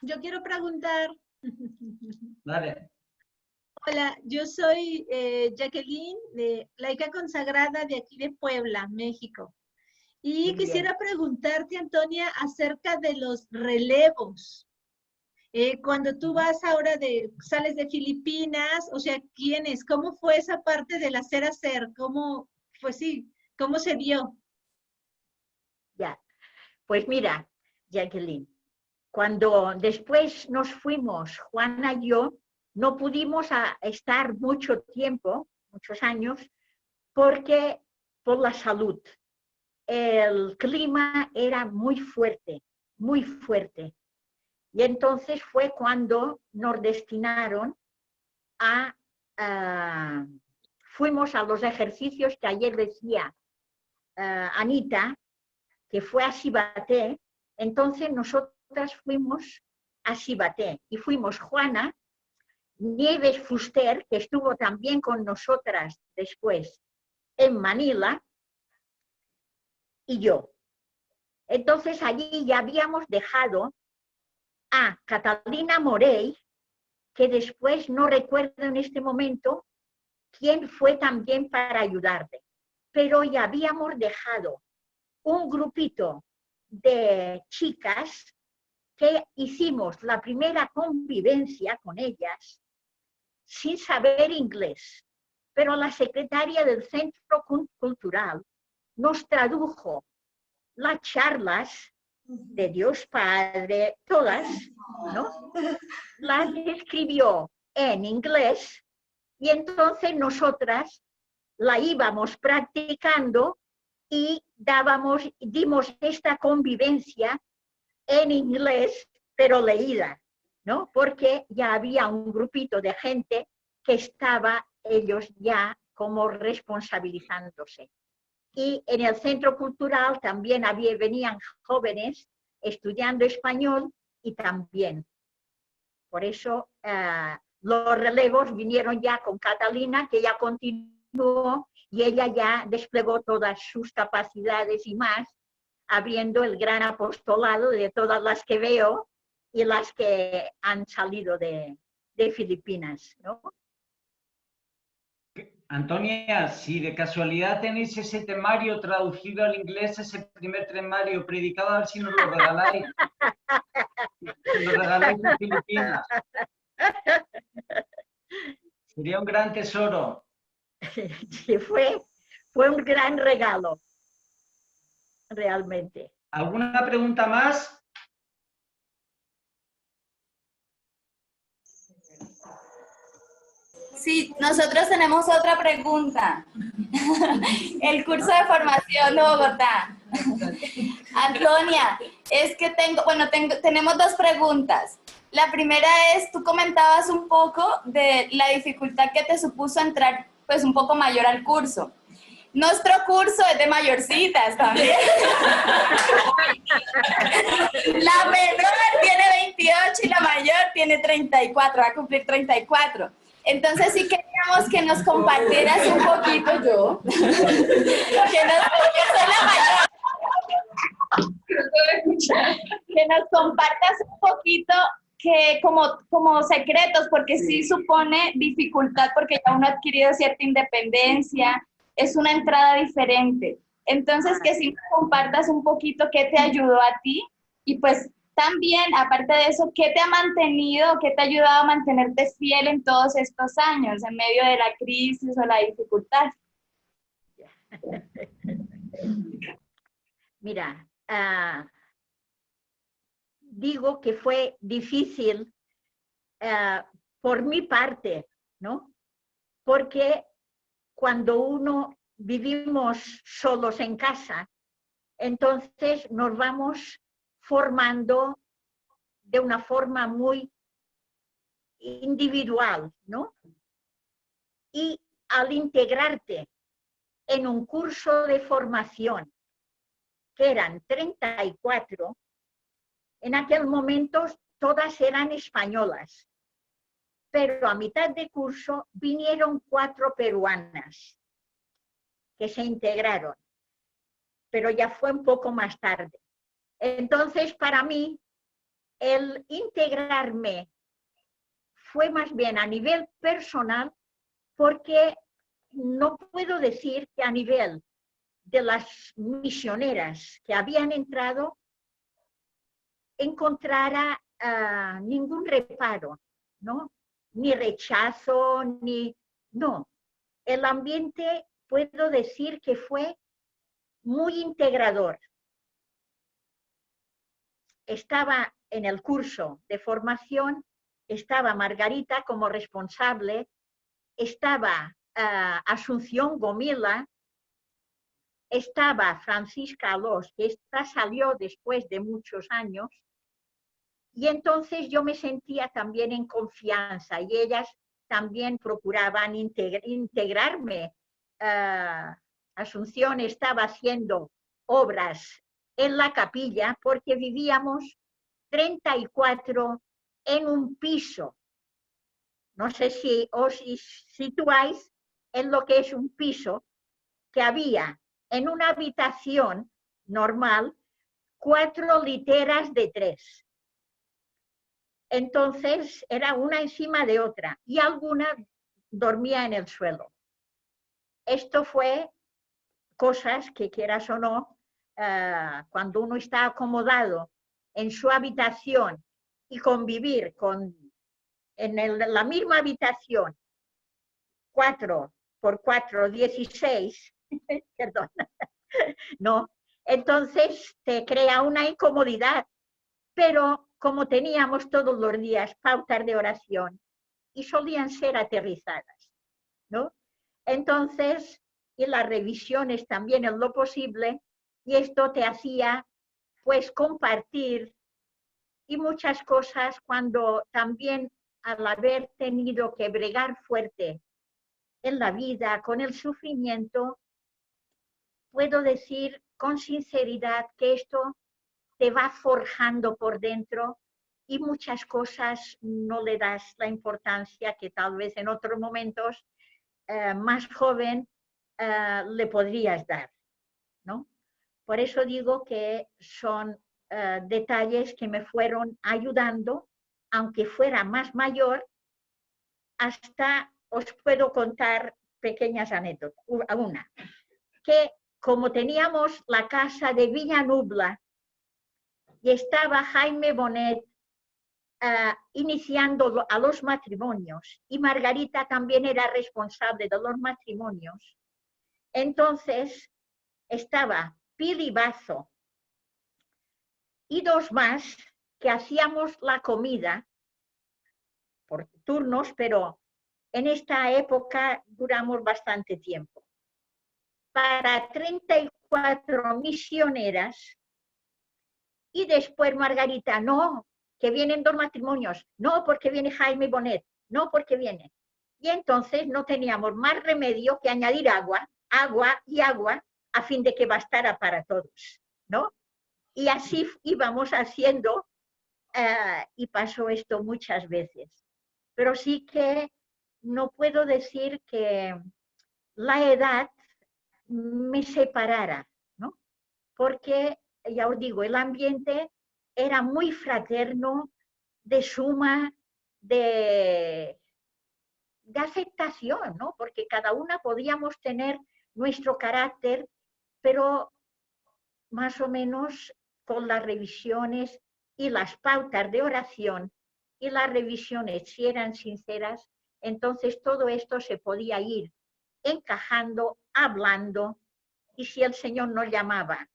Speaker 9: Yo quiero preguntar.
Speaker 5: Dale.
Speaker 9: Hola, yo soy Jacqueline, laica consagrada de aquí de Puebla, México. Y quisiera preguntarte, Antonia, acerca de los relevos. Cuando tú vas ahora sales de Filipinas, o sea, ¿quiénes? ¿Cómo fue esa parte del hacer? ¿Cómo, pues sí, cómo se dio?
Speaker 7: Ya, pues mira, Jacqueline, cuando después nos fuimos, Juana y yo, no pudimos estar mucho tiempo, muchos años, porque por la salud. El clima era muy fuerte, muy fuerte. Y entonces fue cuando nos destinaron fuimos a los ejercicios que ayer decía Anita, que fue a Sibaté. Entonces nosotras fuimos a Sibaté y fuimos Juana, Nieves Fuster, que estuvo también con nosotras después en Manila, y yo. Entonces allí ya habíamos dejado a Catalina Morey, que después no recuerdo en este momento quién fue también para ayudarle, pero ya habíamos dejado un grupito de chicas que hicimos la primera convivencia con ellas sin saber inglés, pero la secretaria del Centro Cultural nos tradujo las charlas de Dios Padre, todas, ¿no? Las escribió en inglés y entonces nosotras la íbamos practicando y dimos esta convivencia en inglés, pero leída, ¿no? Porque ya había un grupito de gente que estaba ellos ya como responsabilizándose. Y en el Centro Cultural también venían jóvenes estudiando español y también. Por eso los relevos vinieron ya con Catalina, que ya continuó y ella ya desplegó todas sus capacidades y más, abriendo el gran apostolado de todas las que veo y las que han salido de Filipinas, ¿no?
Speaker 5: Antonia, si de casualidad tenéis ese temario traducido al inglés, ese primer temario predicado, a ver si nos lo regaláis. Lo regaláis en Filipinas. Sería un gran tesoro.
Speaker 7: Sí, fue un gran regalo, realmente.
Speaker 5: ¿Alguna pregunta más?
Speaker 10: Sí, nosotros tenemos otra pregunta. El curso de formación de Bogotá. Antonia, es que tenemos dos preguntas. La primera es, tú comentabas un poco de la dificultad que te supuso entrar pues un poco mayor al curso. Nuestro curso es de mayorcitas también. La menor tiene 28 y la mayor tiene 34, va a cumplir 34. Entonces sí queríamos que nos compartieras un poquito, yo soy la mayor, que nos compartas un poquito que como secretos, porque sí supone dificultad, porque ya uno ha adquirido cierta independencia, es una entrada diferente. Entonces que sí nos compartas un poquito qué te ayudó a ti y pues también, aparte de eso, ¿qué te ha mantenido, qué te ha ayudado a mantenerte fiel en todos estos años, en medio de la crisis o la dificultad?
Speaker 7: Mira, digo que fue difícil por mi parte, ¿no? Porque cuando vivimos solos en casa, entonces nos vamos formando de una forma muy individual, ¿no? Y al integrarte en un curso de formación, que eran 34, en aquel momento todas eran españolas, pero a mitad de curso vinieron 4 peruanas que se integraron, pero ya fue un poco más tarde. Entonces, para mí, el integrarme fue más bien a nivel personal, porque no puedo decir que a nivel de las misioneras que habían entrado encontrara ningún reparo, ¿no? Ni rechazo, no. El ambiente, puedo decir que fue muy integrador. Estaba en el curso de formación, estaba Margarita como responsable, estaba Asunción Gomila, estaba Francisca Alós, que esta salió después de muchos años, y entonces yo me sentía también en confianza, y ellas también procuraban integrarme. Asunción estaba haciendo obras en la capilla, porque vivíamos 34 en un piso. No sé si os situáis en lo que es un piso, que había en una habitación normal 4 literas de 3. Entonces era una encima de otra y alguna dormía en el suelo. Esto fue cosas que, quieras o no, cuando uno está acomodado en su habitación y convivir la misma habitación, 4 por 4, 16, perdón, no, entonces te crea una incomodidad, pero como teníamos todos los días pautas de oración y solían ser aterrizadas, ¿no? Entonces, y las revisiones también en lo posible, y esto te hacía pues compartir y muchas cosas cuando también al haber tenido que bregar fuerte en la vida con el sufrimiento, puedo decir con sinceridad que esto te va forjando por dentro y muchas cosas no le das la importancia que tal vez en otros momentos más joven le podrías dar, ¿no? Por eso digo que son detalles que me fueron ayudando, aunque fuera más mayor, hasta os puedo contar pequeñas anécdotas. Una, que como teníamos la casa de Villanubla y estaba Jaime Bonet iniciando a los matrimonios y Margarita también era responsable de los matrimonios, entonces estaba Pili Bazo y 2 más que hacíamos la comida por turnos, pero en esta época duramos bastante tiempo. Para 34 misioneras y después Margarita, no, que vienen 2 matrimonios, no porque viene Jaime Bonet, no porque viene. Y entonces no teníamos más remedio que añadir agua, agua y agua, a fin de que bastara para todos, ¿no? Y así íbamos haciendo, y pasó esto muchas veces. Pero sí que no puedo decir que la edad me separara, ¿no? Porque, ya os digo, el ambiente era muy fraterno, de suma, de aceptación, ¿no? Porque cada una podíamos tener nuestro carácter, pero más o menos con las revisiones y las pautas de oración y las revisiones, si eran sinceras, entonces todo esto se podía ir encajando, hablando, y si el Señor nos llamaba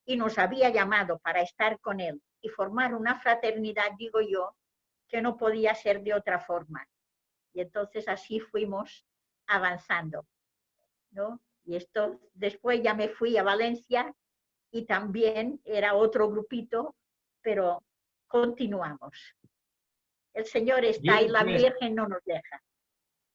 Speaker 7: y nos había llamado para estar con Él y formar una fraternidad, digo yo, que no podía ser de otra forma. Y entonces así fuimos avanzando, ¿no? Y esto, después ya me fui a Valencia y también era otro grupito, pero continuamos. El Señor está y la Virgen no nos deja.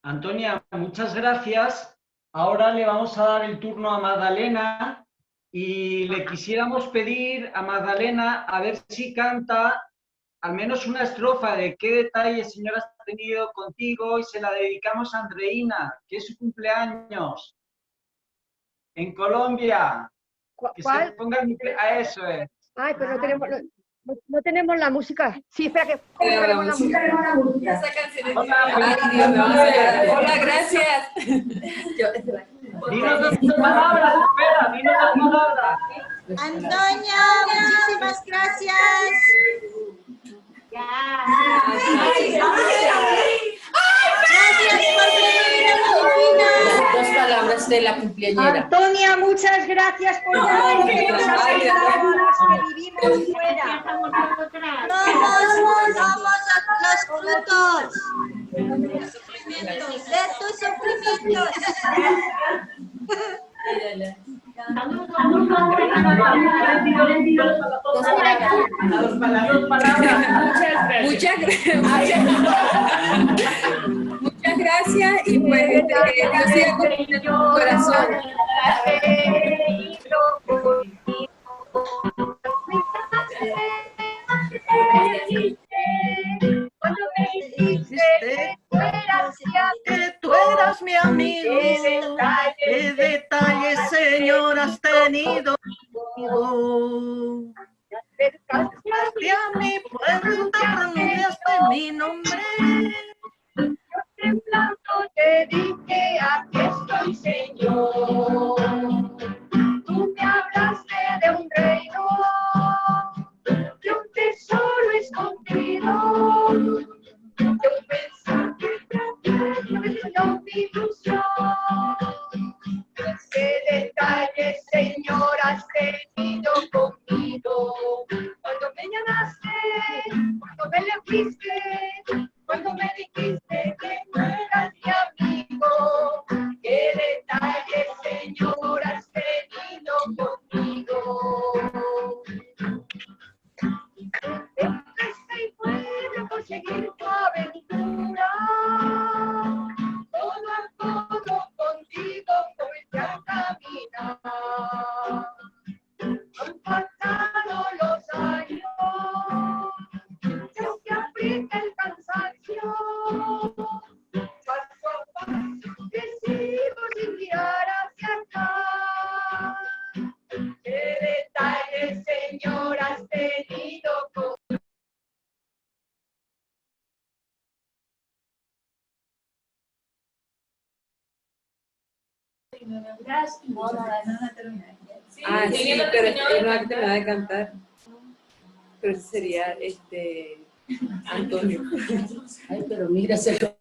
Speaker 5: Antonia, muchas gracias. Ahora le vamos a dar el turno a Magdalena y le quisiéramos pedir a Magdalena a ver si canta al menos una estrofa de qué detalles, Señor, has tenido contigo, y se la dedicamos a Andreina, que es su cumpleaños en Colombia. Que
Speaker 4: ¿Cuál?
Speaker 5: se ponga a eso es.
Speaker 4: Ay, pero no tenemos la música. Sí, espera que tenemos la música.
Speaker 2: Esa canción es
Speaker 5: Hola,
Speaker 2: gracias.
Speaker 5: Dinos 2 palabras, espera, dinos 2 palabras.
Speaker 9: Antonia, muchísimas gracias.
Speaker 2: Las 2 palabras de la cumpleañera.
Speaker 4: Antonia, muchas gracias por todo lo que nos has ayudado a los que vivimos fuera.
Speaker 9: Somos los frutos de tus sufrimientos.
Speaker 2: Muchas gracias y pues que Dios siga con tu corazón.
Speaker 3: Que tú eras mi amigo, qué detalles, Señor, has tenido conmigo. que a mi pregunta pronunciaste mi nombre.
Speaker 4: Yo temblando te dije, aquí estoy, Señor. Tú me hablaste de un reino, de un tesoro escondido, de un mensaje de mi ilusión. ¿Qué detalles, Señor, has tenido conmigo? Cuando me llamaste, cuando me le fuiste, cuando me dijiste que no eras mi amigo. ¿Qué detalles, Señor, has tenido conmigo? Dejaste el pueblo por seguir tu aventura. Todo a todo contigo fuiste a caminar. Han pasado los años, y aunque aprieta el cansancio, paso a paso te sigo sin mirar hacia atrás. ¿Qué detalles, Señor, has tenido con
Speaker 2: Ah, sí, pero él no ha terminado de cantar. Pero ese sería Antonio.
Speaker 11: Ay, pero mira, se lo...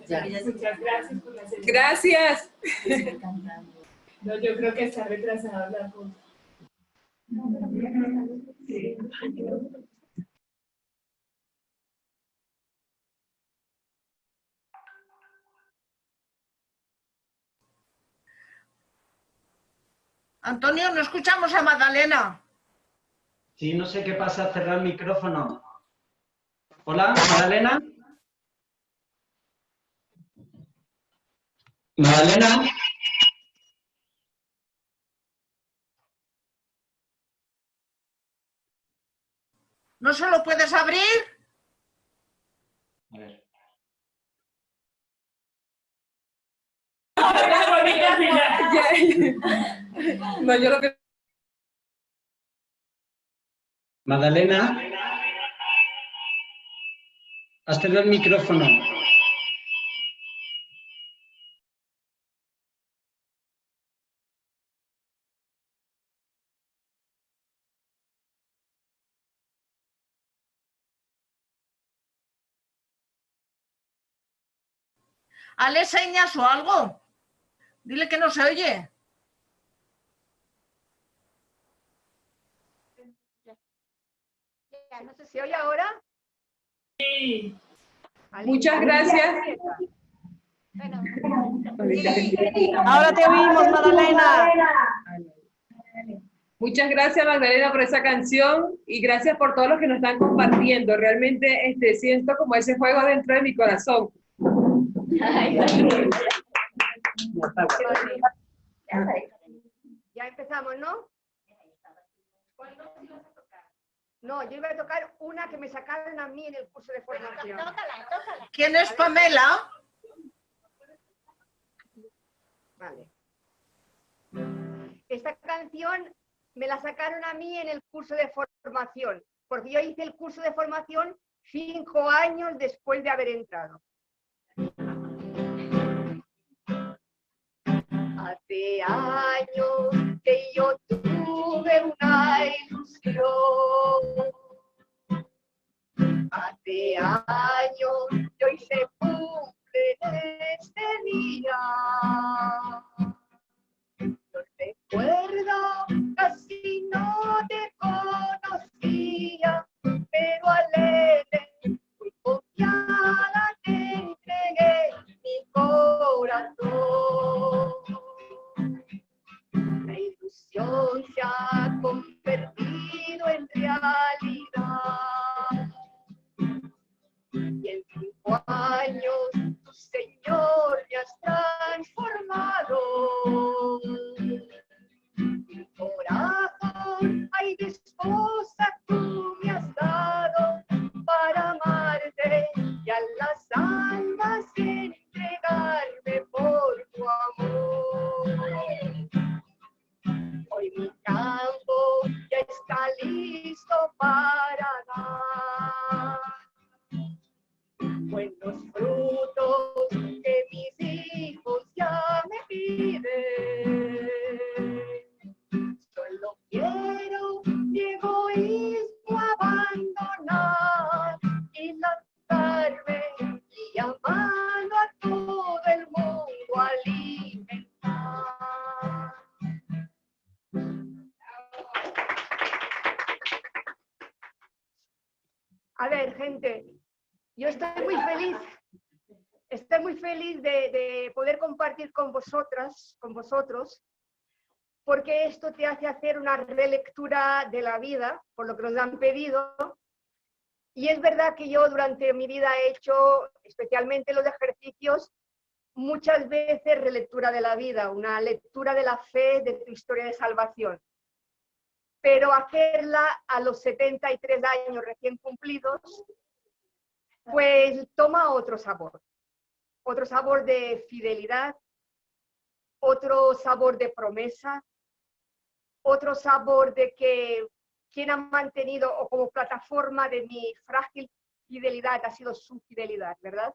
Speaker 8: Ya. Muchas gracias por la celebración.
Speaker 2: Gracias.
Speaker 8: No, yo creo que está retrasada la cosa. Sí.
Speaker 3: Antonio, no escuchamos a Magdalena.
Speaker 5: Sí, no sé qué pasa, cerrar el micrófono. Hola, Magdalena. Magdalena.
Speaker 3: ¿No se lo puedes abrir?
Speaker 5: A ver.
Speaker 2: No, yo lo que...
Speaker 5: Magdalena. Has cerrado el micrófono.
Speaker 3: Hazle señas o algo. Dile que no se oye.
Speaker 4: No sé si oye ahora.
Speaker 8: Sí.
Speaker 2: Muchas gracias.
Speaker 3: Ahora te oímos, Magdalena.
Speaker 2: Muchas gracias, Magdalena, por esa canción y gracias por todos los que nos están compartiendo. Realmente siento como ese fuego dentro de mi corazón.
Speaker 4: Ya empezamos, ¿no? No, yo iba a tocar una que me sacaron a mí en el curso de formación.
Speaker 3: ¿Quién es Pamela?
Speaker 4: Vale. Esta canción me la sacaron a mí en el curso de formación, porque yo hice el curso de formación 5 años después de haber entrado. Hace años que yo tuve una ilusión. Hace años que hoy se cumple este día. Yo recuerdo, casi no te conocía, pero alegre, muy confiada te entregué mi corazón. La ilusión se ha convertido en realidad. Y en 5 años para dar buenos frutos que mis hijos ya me piden. Solo quiero mi egoísmo abandonar y lanzarme y amando a todo el mundo alimentar. A ver, gente, yo estoy muy feliz de poder compartir con vosotros, porque esto te hace hacer una relectura de la vida, por lo que nos han pedido. Y es verdad que yo durante mi vida he hecho, especialmente los ejercicios, muchas veces relectura de la vida, una lectura de la fe, de tu historia de salvación. Pero hacerla a los 73 años recién cumplidos, pues toma otro sabor de fidelidad, otro sabor de promesa, otro sabor de que quien ha mantenido o como plataforma de mi frágil fidelidad ha sido su fidelidad, ¿verdad?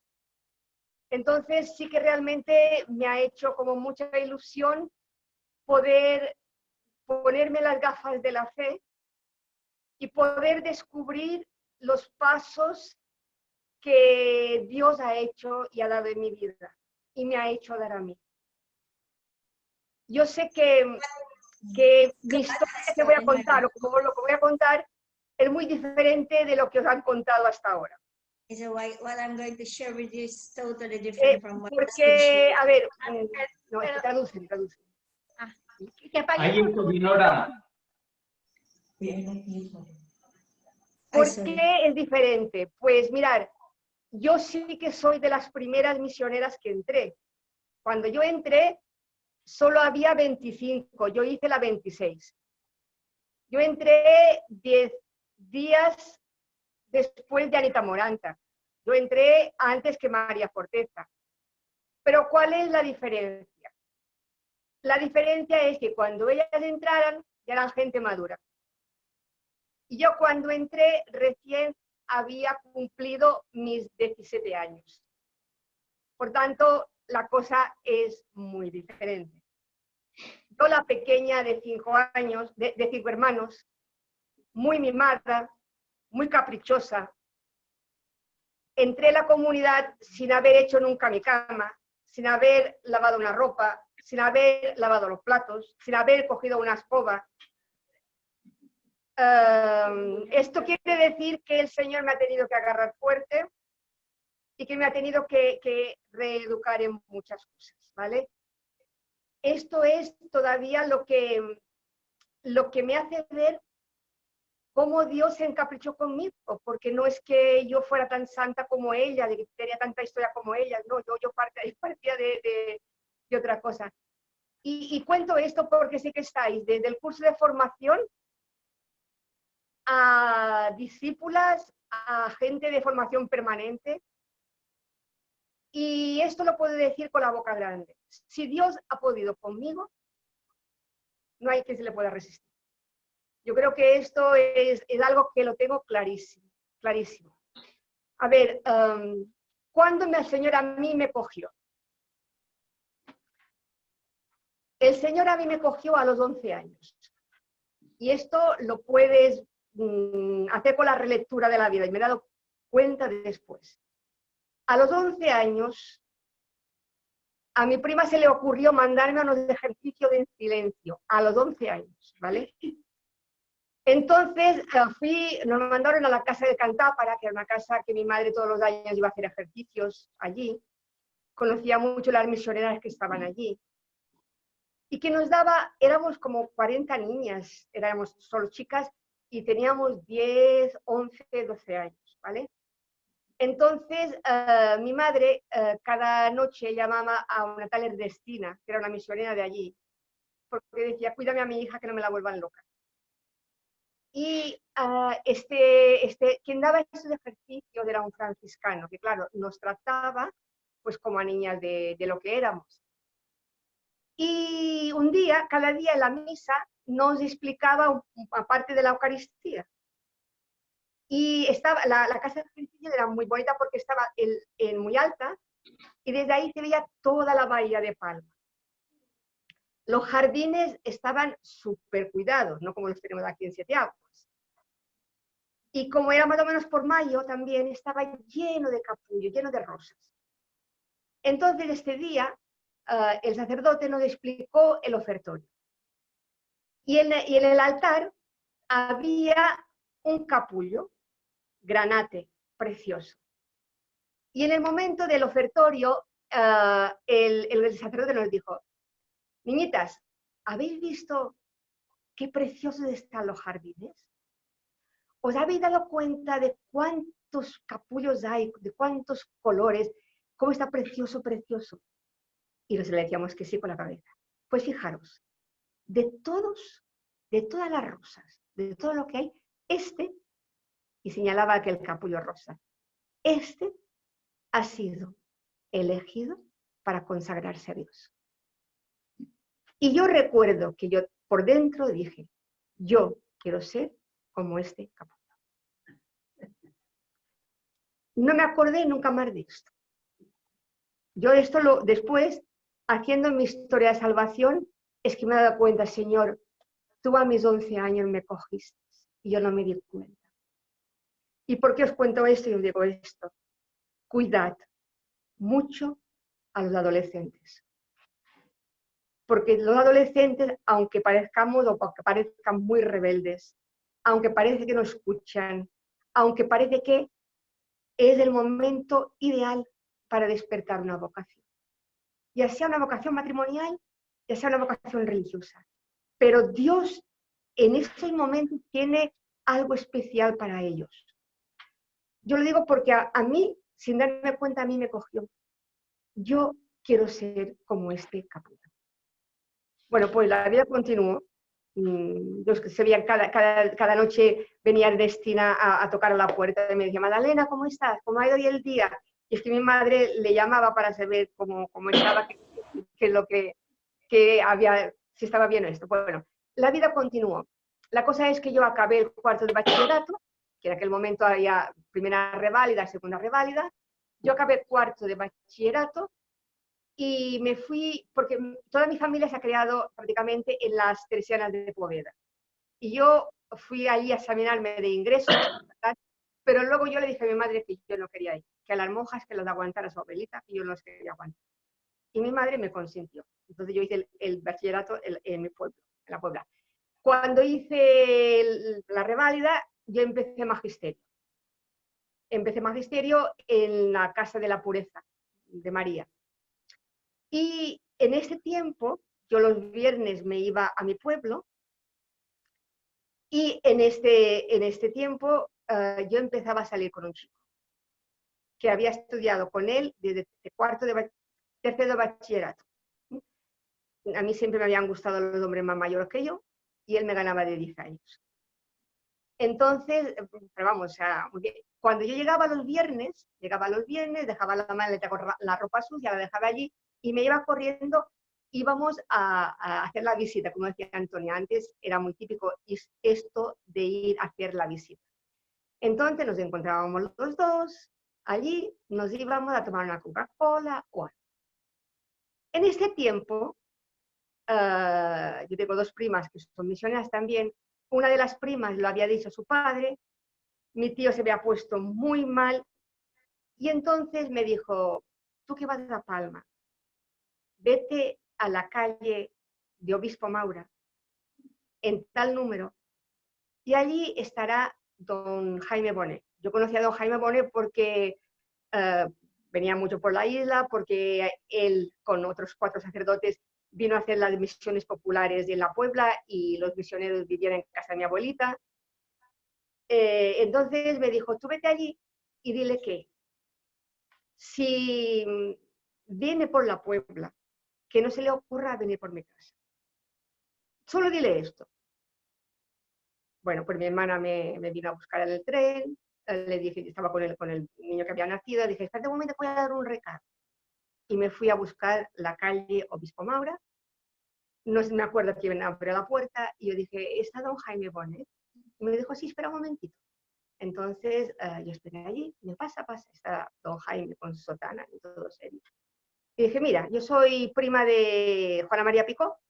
Speaker 4: Entonces sí que realmente me ha hecho como mucha ilusión poder ponerme las gafas de la fe y poder descubrir los pasos que Dios ha hecho y ha dado en mi vida y me ha hecho dar a mí. Yo sé que mi historia que voy a contar o como lo que voy a contar es muy diferente de lo que os han contado hasta ahora. Porque, a ver, no, traducen.
Speaker 5: Ahí está, Dinora.
Speaker 4: ¿Por qué es diferente? Pues mirar, yo sí que soy de las primeras misioneras que entré. Cuando yo entré, solo había 25, yo hice la 26. Yo entré 10 días después de Anita Moranta. Yo entré antes que María Forteza. Pero ¿cuál es la diferencia? La diferencia es que cuando ellas entraran, ya eran gente madura. Y yo cuando entré, recién había cumplido mis 17 años. Por tanto, la cosa es muy diferente. Yo, la pequeña de 5 años, de 5 hermanos, muy mimada, muy caprichosa, entré a la comunidad sin haber hecho nunca mi cama, sin haber lavado una ropa, sin haber lavado los platos, sin haber cogido una escoba. Esto quiere decir que el Señor me ha tenido que agarrar fuerte y que me ha tenido que reeducar en muchas cosas, ¿vale? Esto es todavía lo que me hace ver cómo Dios se encaprichó conmigo, porque no es que yo fuera tan santa como ella, de que tenía tanta historia como ella, no, yo partía de otra cosa. Y cuento esto porque sé que estáis desde el curso de formación a discípulas, a gente de formación permanente. Y esto lo puedo decir con la boca grande. Si Dios ha podido conmigo, no hay quien se le pueda resistir. Yo creo que esto es algo que lo tengo clarísimo, clarísimo. A ver, ¿cuándo el Señor a mí me cogió? El Señor a mí me cogió a los 11 años. Y esto lo puedes hacer con la relectura de la vida, y me he dado cuenta después. A los 11 años, a mi prima se le ocurrió mandarme a unos ejercicios de silencio, a los 11 años, ¿vale? Entonces nos mandaron a la casa de Cantápara, que era una casa que mi madre todos los años iba a hacer ejercicios allí. Conocía mucho las misioneras que estaban allí. Y que nos daba, éramos como 40 niñas, éramos solo chicas, y teníamos 10, 11, 12 años, ¿vale? Entonces, mi madre cada noche llamaba a una tal Ernestina, que era una misionera de allí, porque decía, cuídame a mi hija que no me la vuelvan loca. Y quien daba estos ejercicios era un franciscano, que claro, nos trataba pues como a niñas de lo que éramos. Y un día, cada día en la misa, nos explicaba una parte de la Eucaristía. Y estaba, la casa de ejercicio era muy bonita porque estaba en muy alta y desde ahí se veía toda la bahía de Palma. Los jardines estaban súper cuidados, no como los tenemos aquí en Siete Aguas. Y como era más o menos por mayo, también estaba lleno de capullo, lleno de rosas. Entonces, este día, el sacerdote nos explicó el ofertorio. Y en el altar había un capullo, granate, precioso. Y en el momento del ofertorio, el sacerdote nos dijo, niñitas, ¿habéis visto qué preciosos están los jardines? ¿Os habéis dado cuenta de cuántos capullos hay, de cuántos colores, cómo está precioso, precioso? Y nos le decíamos que sí con la cabeza. Pues fijaros, de todas las rosas, de todo lo que hay, y señalaba aquel capullo rosa, ha sido elegido para consagrarse a Dios. Y yo recuerdo que yo por dentro dije, yo quiero ser como este capullo. No me acordé nunca más de esto. Yo después, haciendo mi historia de salvación, es que me he dado cuenta, Señor, tú a mis 11 años me cogiste y yo no me di cuenta. ¿Y por qué os cuento esto y os digo esto? Cuidad mucho a los adolescentes. Porque los adolescentes, aunque parezcamos o aunque parezcan muy rebeldes, aunque parece que no escuchan, aunque parece que es el momento ideal para despertar una vocación. Ya sea una vocación matrimonial, ya sea una vocación religiosa. Pero Dios en esos momentos tiene algo especial para ellos. Yo lo digo porque a mí, sin darme cuenta, a mí me cogió. Yo quiero ser como este capullo. Bueno, pues la vida continuó. Yo sabía cada noche venía Ernestina a tocar a la puerta y me decía, Magdalena, ¿cómo estás? ¿Cómo ha ido hoy el día? Y es que mi madre le llamaba para saber cómo estaba, si estaba bien esto. Bueno, la vida continuó. La cosa es que yo acabé el cuarto de bachillerato, que en aquel momento había primera reválida, segunda reválida. Yo acabé cuarto de bachillerato y me fui, porque toda mi familia se ha creado prácticamente en las Teresianas de Poveda. Y yo fui allí a examinarme de ingreso, pero luego yo le dije a mi madre que yo no quería ir, que a las monjas que las aguantara su abuelita, y yo no las quería aguantar. Y mi madre me consintió. Entonces yo hice el bachillerato en mi pueblo, en la Puebla. Cuando hice la reválida, yo empecé magisterio. Empecé magisterio en la Casa de la Pureza de María. Y en ese tiempo, yo los viernes me iba a mi pueblo y en este tiempo yo empezaba a salir con un chico que había estudiado con él desde tercero de bachillerato. A mí siempre me habían gustado los hombres más mayores que yo y él me ganaba de 10 años. Entonces, pero vamos, cuando yo llegaba los viernes, dejaba la maleta con la ropa sucia, la dejaba allí y me iba corriendo, íbamos a hacer la visita, como decía Antonia, antes era muy típico esto de ir a hacer la visita. Entonces nos encontrábamos los dos, allí nos íbamos a tomar una Coca-Cola o algo. En este tiempo, yo tengo dos primas que son misioneras también, una de las primas lo había dicho a su padre, mi tío se había puesto muy mal y entonces me dijo, tú que vas a Palma, vete a la calle de Obispo Maura, en tal número, y allí estará don Jaime Bonet. Yo conocía a don Jaime Bonet porque venía mucho por la isla, porque él con otros 4 sacerdotes vino a hacer las misiones populares en la Puebla y los misioneros vivían en casa de mi abuelita. Entonces me dijo, tú vete allí y dile que si viene por la Puebla, que no se le ocurra venir por mi casa. Solo dile esto. Bueno, pues mi hermana me vino a buscar en el tren, le dije, estaba con el niño que había nacido, dije, espérate un momento, voy a dar un recado. Y me fui a buscar la calle Obispo Maura, no me acuerdo quién abrió la puerta, y yo dije, ¿está don Jaime Bonet? Y me dijo, sí, espera un momentito. Entonces yo esperé allí, me pasa, está don Jaime con su sotana y todo serio. Y dije, mira, yo soy prima de Juana María Picó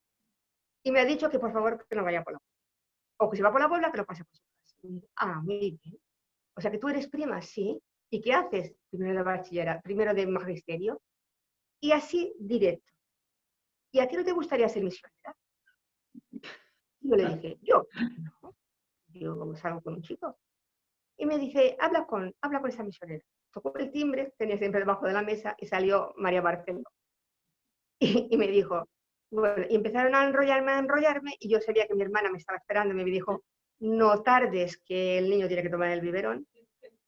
Speaker 4: y me ha dicho que por favor que no vaya por la Puebla. O que si va por la Puebla, que lo pase por su casa. Y digo, muy bien. O sea que tú eres prima, sí. ¿Y qué haces? Primero de bachillerato, primero de magisterio. Y así directo. ¿Y a qué no te gustaría ser misionera? Y yo le dije, yo, no. Yo salgo con un chico. Y me dice, habla con esa misionera. Tocó el timbre, tenía siempre debajo de la mesa, y salió María Barceló. Y me dijo, bueno, y empezaron a enrollarme, y yo sabía que mi hermana me estaba esperando, y me dijo, no tardes, que el niño tiene que tomar el biberón.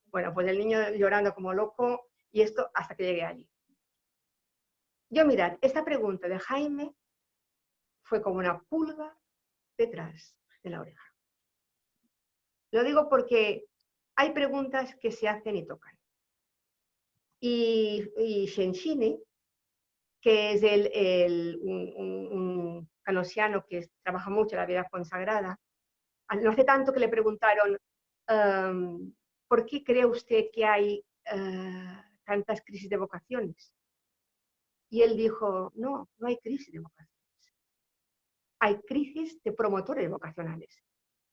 Speaker 4: Bueno, pues el niño llorando como loco, y esto hasta que llegué allí. Yo, mirad, esta pregunta de Jaime fue como una pulga detrás de la oreja. Lo digo porque hay preguntas que se hacen y tocan. Y Shenshini, que es un canosiano que trabaja mucho en la vida consagrada, no hace tanto que le preguntaron, ¿por qué cree usted que hay tantas crisis de vocaciones? Y él dijo, no hay crisis de vocaciones. Hay crisis de promotores vocacionales,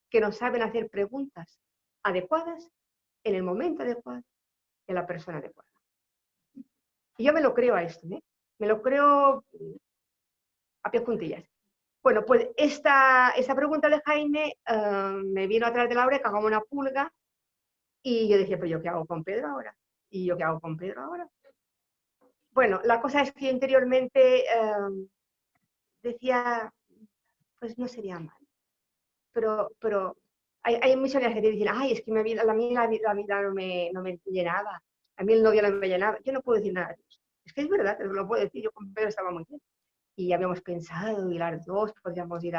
Speaker 4: que no saben hacer preguntas adecuadas en el momento adecuado de la persona adecuada. Y yo me lo creo a esto, ¿eh? Me lo creo a pie juntillas. Bueno, pues esta pregunta de Jaime me vino atrás de la oreja como una pulga y yo dije, pues ¿yo qué hago con Pedro ahora? ¿Y yo qué hago con Pedro ahora? Bueno, la cosa es que interiormente decía, pues no sería mal. Pero hay misioneras que te dicen, ay, es que a mí la vida no me llenaba, a mí el novio no me llenaba. Yo no puedo decir nada de eso. Es que es verdad, te lo puedo decir, yo con Pedro estaba muy bien. Y habíamos pensado, y las dos podríamos ir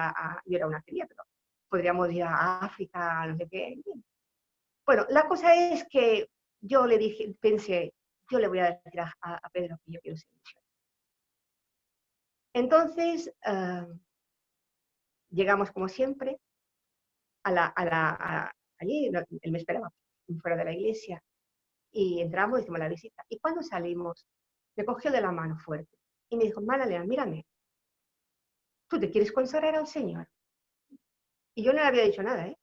Speaker 4: yo era una cría, pero podríamos ir a África, no sé qué. Bueno, la cosa es que yo le dije, pensé, yo le voy a decir a Pedro que yo quiero ser misionero. Entonces, llegamos como siempre, allí, él me esperaba fuera de la iglesia, y entramos, hicimos la visita. Y cuando salimos, me cogió de la mano fuerte y me dijo, Magdalena, mírame, ¿tú te quieres consagrar al Señor? Y yo no le había dicho nada, ¿eh?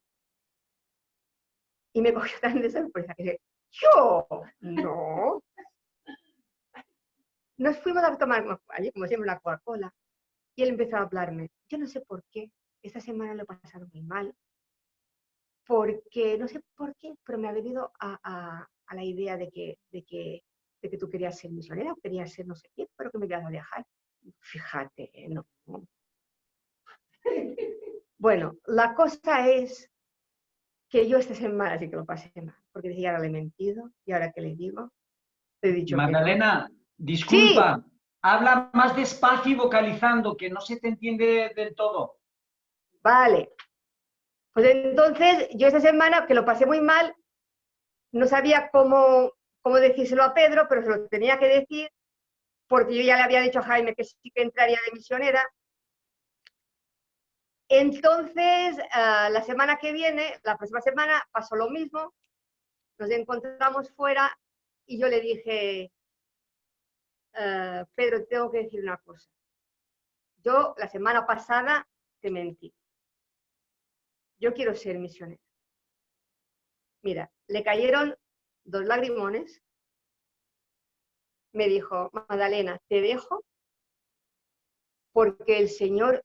Speaker 4: Y me cogió tan de sorpresa que dije, ¿yo? No. Nos fuimos a tomar allí, como siempre, una Coca-Cola, y él empezó a hablarme. Yo no sé por qué, esta semana lo he pasado muy mal, porque no sé por qué, pero me ha venido a la idea de que tú querías ser misionera, querías ser no sé qué, pero que me ibas a viajar. Fíjate, no. Bueno, la cosa es que yo esta semana sí que lo pasé mal, porque decía, ahora le he mentido, y ahora que le digo, le he dicho
Speaker 5: Magdalena,
Speaker 4: que no.
Speaker 5: disculpa,
Speaker 4: Sí.
Speaker 5: habla más despacio y vocalizando, que no se te entiende del todo.
Speaker 4: Vale. Pues entonces, yo esta semana, que lo pasé muy mal, no sabía cómo decírselo a Pedro, pero se lo tenía que decir, porque yo ya le había dicho a Jaime que sí que entraría de misionera. Entonces, la semana que viene, la próxima semana, pasó lo mismo, nos encontramos fuera y yo le dije, Pedro, tengo que decir una cosa. Yo la semana pasada te mentí. Yo quiero ser misionera. Mira, le cayeron 2 lagrimones. Me dijo, Magdalena, te dejo porque el Señor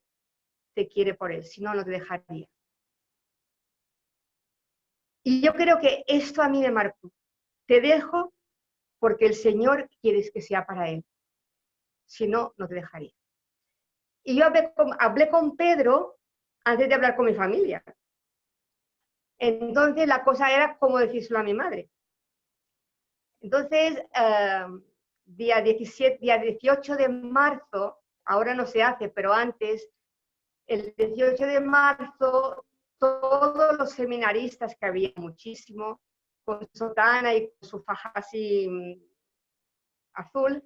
Speaker 4: te quiere por él, si no, no te dejaría. Y yo creo que esto a mí me marcó. Te dejo porque el Señor quiere que sea para él. Si no, no te dejaría. Y yo hablé con Pedro antes de hablar con mi familia. Entonces la cosa era cómo decírselo a mi madre. Entonces, día 18 de marzo, ahora no se hace, pero antes, el 18 de marzo, todos los seminaristas, que había muchísimo, con sotana y con su faja así azul,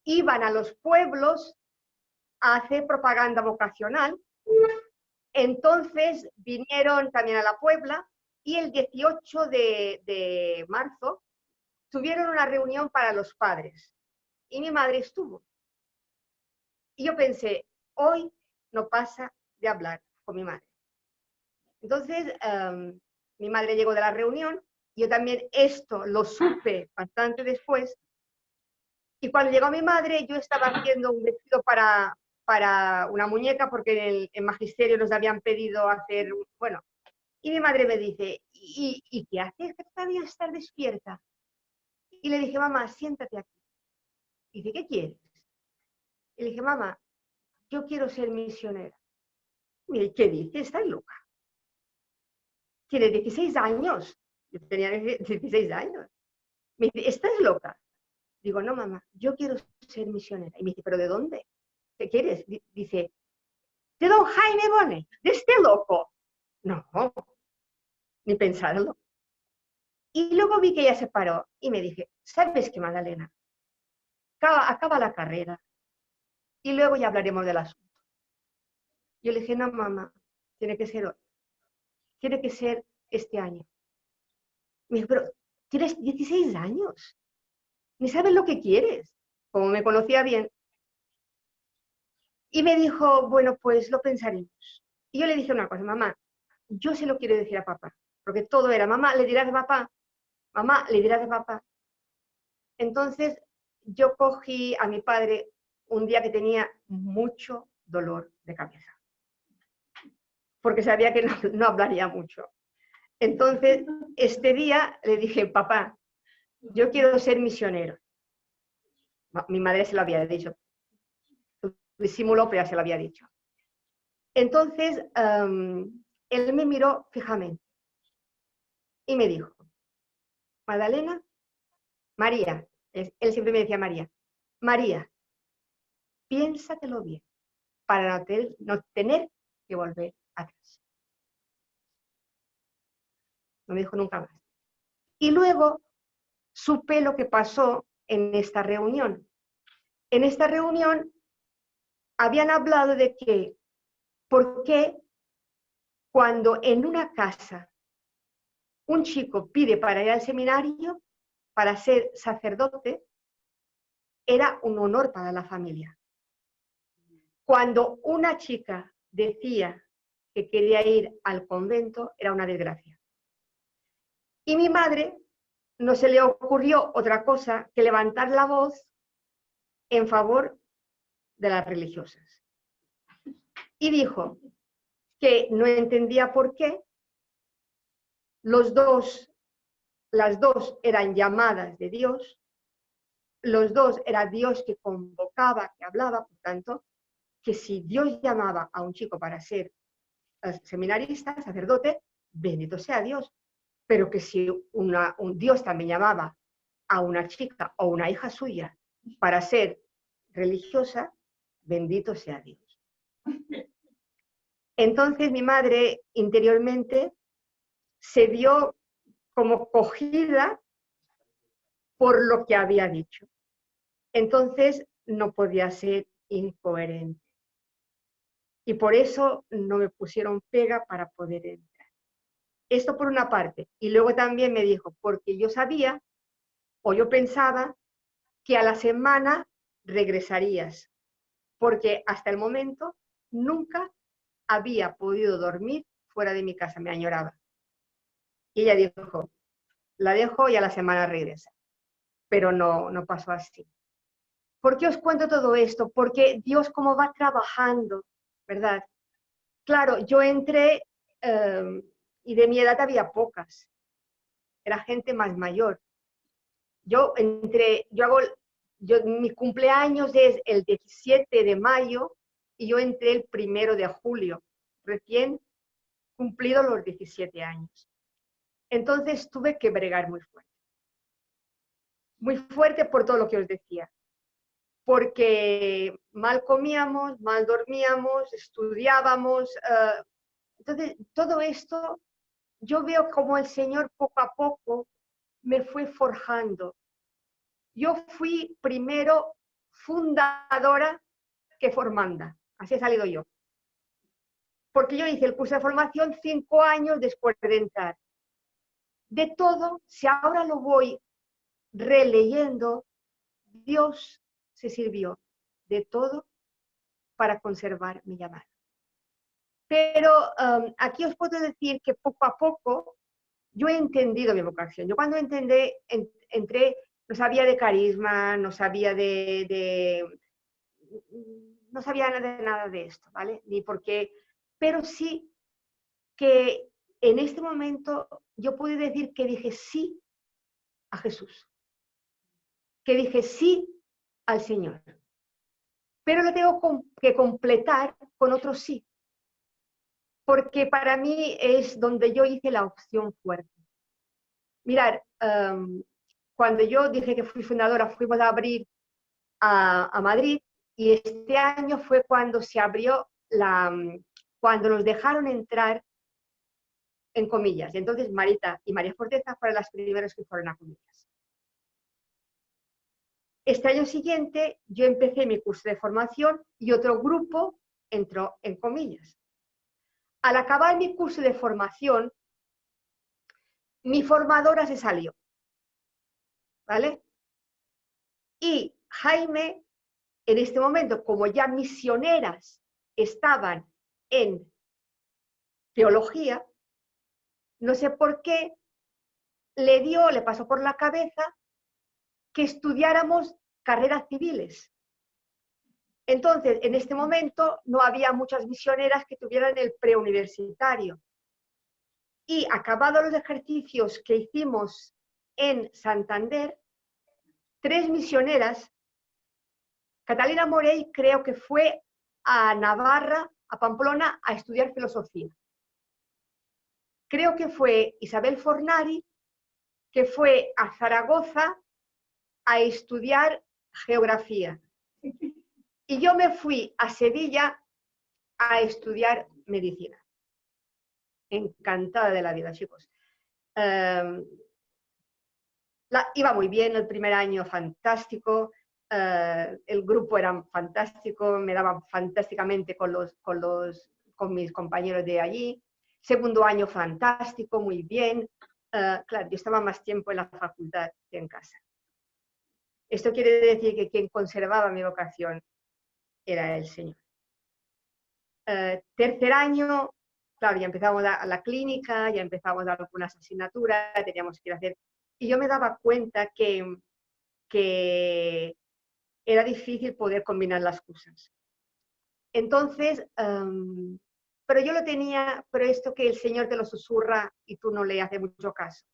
Speaker 4: iban a los pueblos a hacer propaganda vocacional. Entonces vinieron también a la Puebla y el 18 de marzo tuvieron una reunión para los padres y mi madre estuvo. Y yo pensé, hoy no pasa de hablar con mi madre. Entonces, mi madre llegó de la reunión, yo también esto lo supe bastante después, y cuando llegó mi madre yo estaba haciendo un vestido para una muñeca porque en magisterio nos habían pedido hacer, bueno, y mi madre me dice, ¿y qué haces que todavía estás despierta? Y le dije, mamá, siéntate aquí. Y dice, ¿qué quieres? Y le dije, mamá, yo quiero ser misionera. Mire, ¿qué dices? Estás loca. Tienes 16 años. Yo tenía 16 años. Me dice, ¿estás loca? Digo, no, mamá, yo quiero ser misionera. Y me dice, ¿pero de dónde? ¿Qué quieres? Dice, de don Jaime Bonet, de este loco. No, ni pensarlo. Y luego vi que ella se paró y me dije, ¿sabes qué, Magdalena? Acaba la carrera y luego ya hablaremos del asunto. Yo le dije, no, mamá, tiene que ser hoy. Tiene que ser este año. Me dijo, pero tienes 16 años. Ni sabes lo que quieres. Como me conocía bien. Y me dijo, bueno, pues lo pensaremos. Y yo le dije una cosa, mamá, yo se lo quiero decir a papá. Porque todo era, mamá, le dirás a papá. Mamá, le dirás a papá. Entonces, yo cogí a mi padre un día que tenía mucho dolor de cabeza. Porque sabía que no hablaría mucho. Entonces, este día le dije, papá, yo quiero ser misionero. Mi madre se lo había dicho. Disimuló, pero ya se lo había dicho. Entonces, él me miró fijamente y me dijo, Magdalena, María, él siempre me decía María, María, piénsatelo bien para no tener que volver atrás. No me dijo nunca más. Y luego supe lo que pasó en esta reunión. En esta reunión habían hablado de que, ¿por qué cuando en una casa un chico pide para ir al seminario, para ser sacerdote, era un honor para la familia? Cuando una chica decía que quería ir al convento, era una desgracia. Y mi madre no se le ocurrió otra cosa que levantar la voz en favor de las religiosas. Y dijo que no entendía por qué las dos eran llamadas de Dios, los dos era Dios que convocaba, que hablaba, por tanto, que si Dios llamaba a un chico para ser seminarista, sacerdote, bendito sea Dios, pero que si un Dios también llamaba a una chica o una hija suya para ser religiosa, bendito sea Dios. Entonces mi madre interiormente se vio como cogida por lo que había dicho. Entonces no podía ser incoherente. Y por eso no me pusieron pega para poder entrar. Esto por una parte. Y luego también me dijo, porque yo sabía o yo pensaba que a la semana regresarías, porque hasta el momento nunca había podido dormir fuera de mi casa, me añoraba. Y ella dijo, la dejo y a la semana regresa. Pero no pasó así. ¿Por qué os cuento todo esto? Porque Dios cómo va trabajando, ¿verdad? Claro, yo entré y de mi edad había pocas. Era gente más mayor. Mi cumpleaños es el 17 de mayo y yo entré el 1 de julio, recién cumplido los 17 años. Entonces tuve que bregar muy fuerte. Muy fuerte por todo lo que os decía. Porque mal comíamos, mal dormíamos, estudiábamos. Entonces, todo esto, yo veo como el Señor poco a poco me fue forjando. Yo fui primero fundadora que formanda. Así he salido yo. Porque yo hice el curso de formación 5 años después de entrar. De todo, si ahora lo voy releyendo, Dios se sirvió de todo para conservar mi llamada. Pero aquí os puedo decir que poco a poco yo he entendido mi vocación. Yo cuando entré, no sabía de carisma, no sabía no sabía nada de esto, ¿vale? Ni por qué, pero sí que en este momento yo pude decir que dije sí a Jesús, que dije sí al Señor, pero lo tengo que completar con otro sí, porque para mí es donde yo hice la opción fuerte. Mirad, cuando yo dije que fui fundadora, fuimos a abrir a Madrid, y este año fue cuando se abrió cuando nos dejaron entrar en comillas. Y entonces Marita y María Forteza fueron las primeras que fueron a comillas. Este año siguiente yo empecé mi curso de formación y otro grupo entró en comillas. Al acabar mi curso de formación, mi formadora se salió, ¿vale? Y Jaime, en este momento, como ya misioneras estaban en teología, no sé por qué, le pasó por la cabeza que estudiáramos carreras civiles. Entonces, en este momento no había muchas misioneras que tuvieran el preuniversitario. Y acabados los ejercicios que hicimos en Santander, 3 misioneras, Catalina Morey creo que fue a Navarra, a Pamplona, a estudiar filosofía. Creo que fue Isabel Fornari, que fue a Zaragoza a estudiar geografía. Y yo me fui a Sevilla a estudiar medicina. Encantada de la vida, chicos. Iba muy bien, el primer año fantástico, el grupo era fantástico, me daban fantásticamente con mis compañeros de allí. Segundo año fantástico, muy bien. Claro, yo estaba más tiempo en la facultad que en casa. Esto quiere decir que quien conservaba mi vocación era el Señor. Tercer año, claro, ya empezamos a la clínica, ya empezamos a dar algunas asignaturas, teníamos que ir a hacer. Y yo me daba cuenta que era difícil poder combinar las cosas. Entonces, pero yo lo tenía, pero esto que el Señor te lo susurra y tú no le haces mucho caso.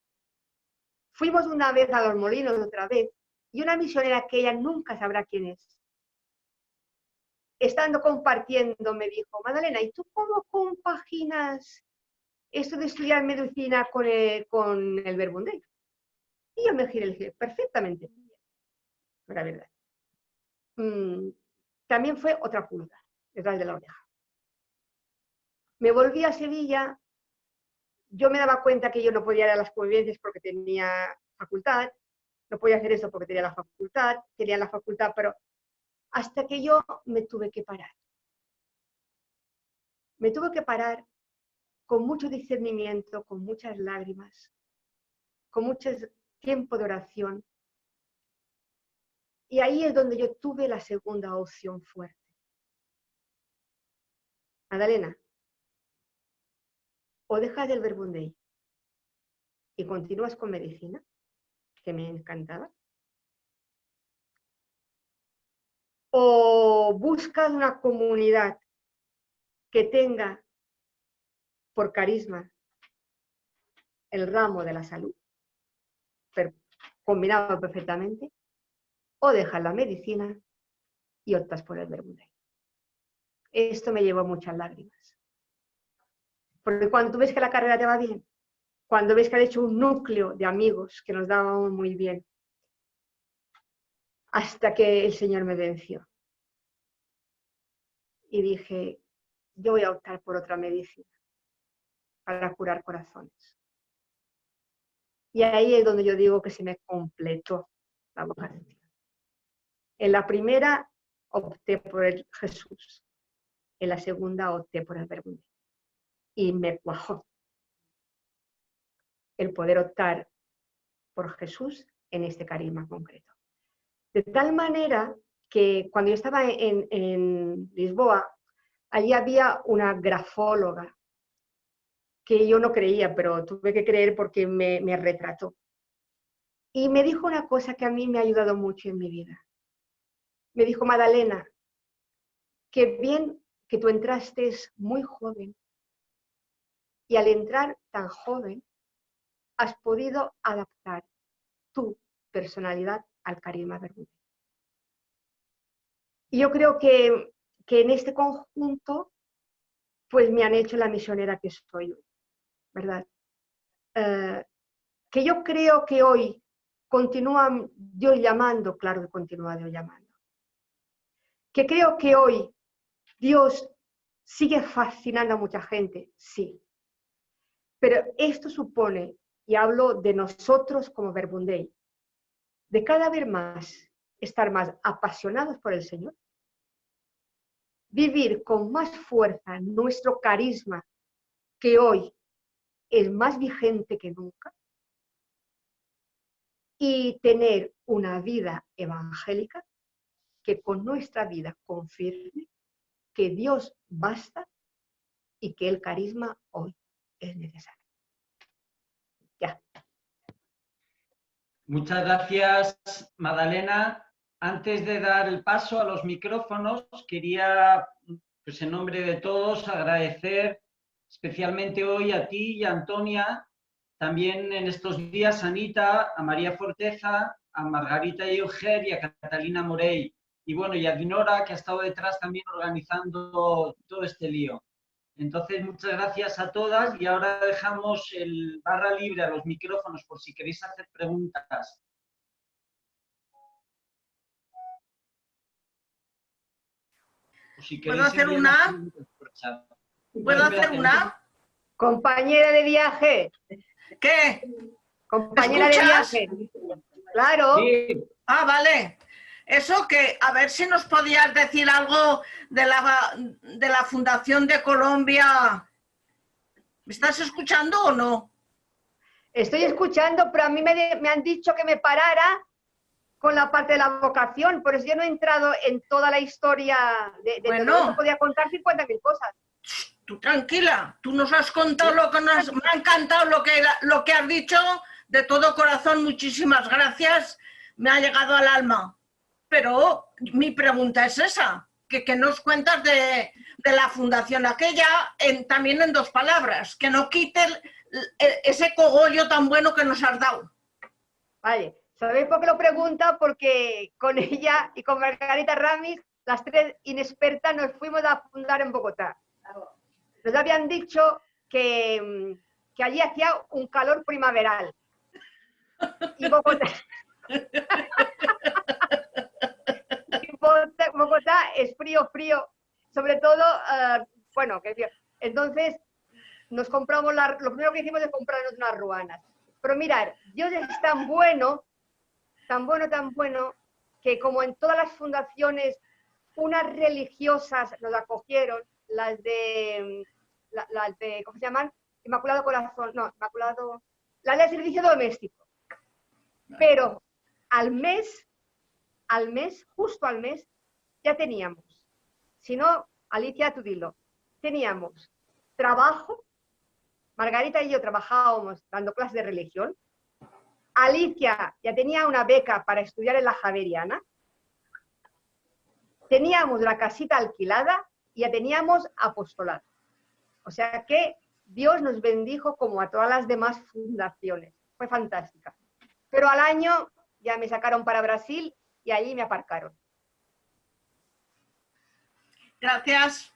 Speaker 4: Fuimos una vez a Los Molinos, otra vez, y una misionera que ella nunca sabrá quién es, estando compartiendo, me dijo: Magdalena, ¿y tú cómo compaginas esto de estudiar medicina con el Verbum Dei? Y yo me giré y le dije: perfectamente. La verdad. También fue otra pulga detrás de la oreja. Me volví a Sevilla, yo me daba cuenta que yo no podía ir a las convivencias porque tenía facultad, no podía hacer eso porque tenía la facultad, pero hasta que yo me tuve que parar. Me tuve que parar con mucho discernimiento, con muchas lágrimas, con mucho tiempo de oración. Y ahí es donde yo tuve la segunda opción fuerte. Magdalena, o dejas el Verbum Dei y continúas con medicina, que me encantaba, o buscas una comunidad que tenga por carisma el ramo de la salud, combinado perfectamente, o dejas la medicina y optas por el Verbum Dei. Esto me llevó muchas lágrimas. Porque cuando tú ves que la carrera te va bien, cuando ves que has hecho un núcleo de amigos que nos dábamos muy bien, hasta que el Señor me venció. Y dije: yo voy a optar por otra medicina para curar corazones. Y ahí es donde yo digo que se me completó la vocación. En la primera opté por el Jesús, en la segunda opté por el Verbum Dei. Y me cuajó. el poder optar por Jesús en este carisma concreto. De tal manera que cuando yo estaba en Lisboa, allí había una grafóloga que yo no creía, pero tuve que creer porque me retrató. Y me dijo una cosa que a mí me ha ayudado mucho en mi vida. Me dijo: Magdalena, qué bien que tú entraste muy joven y al entrar tan joven has podido adaptar tu personalidad al carisma Verbundey. Y yo creo que en este conjunto pues me han hecho la misionera que soy hoy, ¿verdad? Que yo creo que hoy continúa Dios llamando, claro que continúa Dios llamando. Que creo que hoy Dios sigue fascinando a mucha gente, sí. Pero esto supone, y hablo de nosotros como Verbundey, de cada vez más estar más apasionados por el Señor, vivir con más fuerza nuestro carisma, que hoy es más vigente que nunca, y tener una vida evangélica que con nuestra vida confirme que Dios basta y que el carisma hoy es necesario. Ya.
Speaker 5: Muchas gracias, Magdalena. Antes de dar el paso a los micrófonos, quería, pues en nombre de todos, agradecer especialmente hoy a ti y a Antonia, también en estos días a Anita, a María Forteza, a Margarita y Euger y a Catalina Morey. Y bueno, y a Dinora, que ha estado detrás también organizando todo este lío. Entonces, muchas gracias a todas y ahora dejamos el barra libre a los micrófonos por si queréis hacer preguntas. Si
Speaker 3: ¿Puedo hacer una? ¿Puedo hacer una?
Speaker 4: Compañera de viaje.
Speaker 3: ¿Qué?
Speaker 4: Compañera de viaje. Claro.
Speaker 5: Sí.
Speaker 3: Ah, vale. Eso que, a ver si nos podías decir algo de la Fundación de Colombia. ¿Me estás escuchando o no?
Speaker 4: Estoy escuchando, pero a mí me han dicho que me parara con la parte de la vocación, por eso yo no he entrado en toda la historia de
Speaker 3: Bueno.
Speaker 4: todo eso. Podía contar 50.000 cosas.
Speaker 3: Tú tranquila, tú nos has contado lo que me ha encantado lo que has dicho, de todo corazón, muchísimas gracias, me ha llegado al alma. Pero mi pregunta es esa, que nos cuentas de la fundación aquella, también en 2 palabras, que no quite ese cogollo tan bueno que nos has dado.
Speaker 4: Vale, ¿sabéis por qué lo pregunta? Porque con ella y con Margarita Ramis, las 3 inexpertas, nos fuimos a fundar en Bogotá. Nos habían dicho que allí hacía un calor primaveral. Y Bogotá... Bogotá es frío, sobre todo, bueno, entonces nos compramos, lo primero que hicimos es comprarnos unas ruanas. Pero mirar, Dios es tan bueno, que como en todas las fundaciones, unas religiosas nos acogieron, las de, ¿cómo se llaman? Inmaculado Corazón, no, Inmaculado, la de servicio doméstico. Pero al mes, justo al mes, ya teníamos, si no, Alicia, tú dilo, teníamos trabajo, Margarita y yo trabajábamos dando clases de religión, Alicia ya tenía una beca para estudiar en la Javeriana, teníamos la casita alquilada y ya teníamos apostolado. O sea que Dios nos bendijo como a todas las demás fundaciones, fue fantástica. Pero al año ya me sacaron para Brasil y allí me aparcaron.
Speaker 3: Gracias.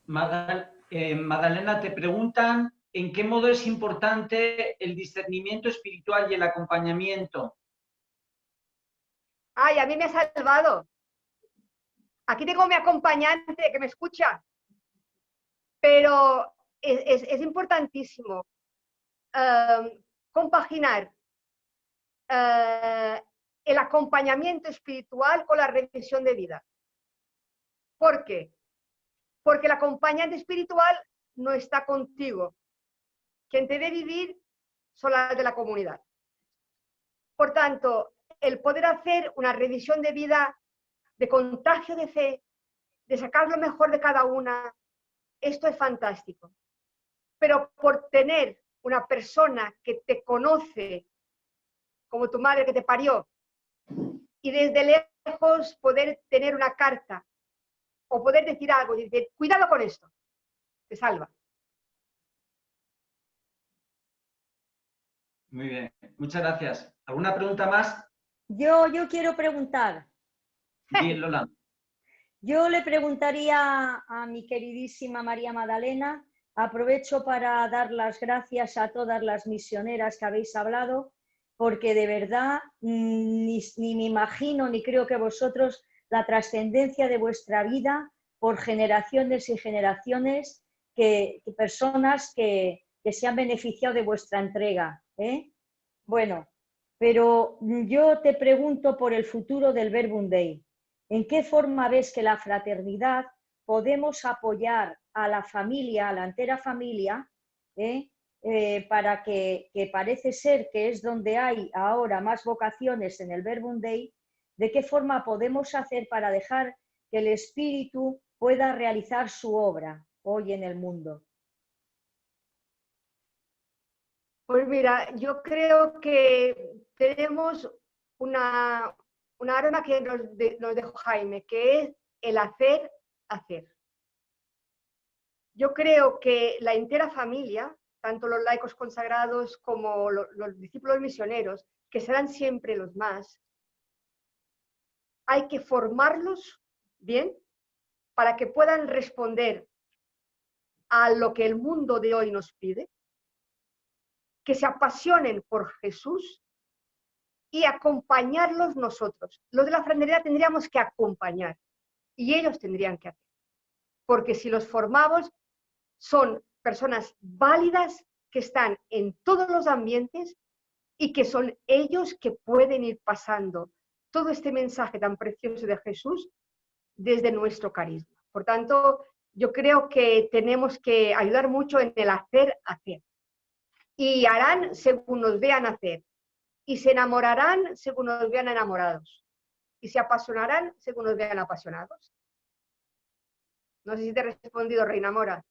Speaker 5: Magdalena, te preguntan en qué modo es importante el discernimiento espiritual y el acompañamiento.
Speaker 4: Ay, a mí me ha salvado. Aquí tengo mi acompañante que me escucha. Pero es importantísimo compaginar el acompañamiento espiritual con la revisión de vida. ¿Por qué? porque el acompañante espiritual no está contigo. Quien te debe vivir son las de la comunidad. Por tanto, el poder hacer una revisión de vida, de contagio de fe, de sacar lo mejor de cada una, esto es fantástico. Pero por tener una persona que te conoce, como tu madre que te parió, y desde lejos poder tener una carta, o poder decir algo, y decir, cuidado con esto, te salva.
Speaker 5: Muy bien, muchas gracias. ¿Alguna pregunta más?
Speaker 12: Yo quiero preguntar.
Speaker 5: Bien, Lola.
Speaker 12: Yo le preguntaría a mi queridísima María Magdalena, aprovecho para dar las gracias a todas las misioneras que habéis hablado, porque de verdad ni me imagino ni creo que vosotros la trascendencia de vuestra vida por generaciones y generaciones, personas que se han beneficiado de vuestra entrega, ¿eh? Bueno, pero yo te pregunto por el futuro del Verbum Dei. ¿En qué forma ves que la fraternidad podemos apoyar a la familia, a la entera familia, para que parece ser que es donde hay ahora más vocaciones en el Verbum Dei? ¿De qué forma podemos hacer para dejar que el Espíritu pueda realizar su obra hoy en el mundo?
Speaker 4: Pues mira, yo creo que tenemos una arma que nos dejó Jaime, que es el hacer. Yo creo que la entera familia, tanto los laicos consagrados como los discípulos misioneros, que serán siempre los más, hay que formarlos bien para que puedan responder a lo que el mundo de hoy nos pide, que se apasionen por Jesús y acompañarlos nosotros. Los de la fraternidad tendríamos que acompañar y ellos tendrían que hacer. Porque si los formamos, son personas válidas que están en todos los ambientes y que son ellos que pueden ir pasando todo este mensaje tan precioso de Jesús desde nuestro carisma. Por tanto, yo creo que tenemos que ayudar mucho en el hacer. Y harán según nos vean hacer. Y se enamorarán según nos vean enamorados. Y se apasionarán según nos vean apasionados. No sé si te he respondido, Reina Mora.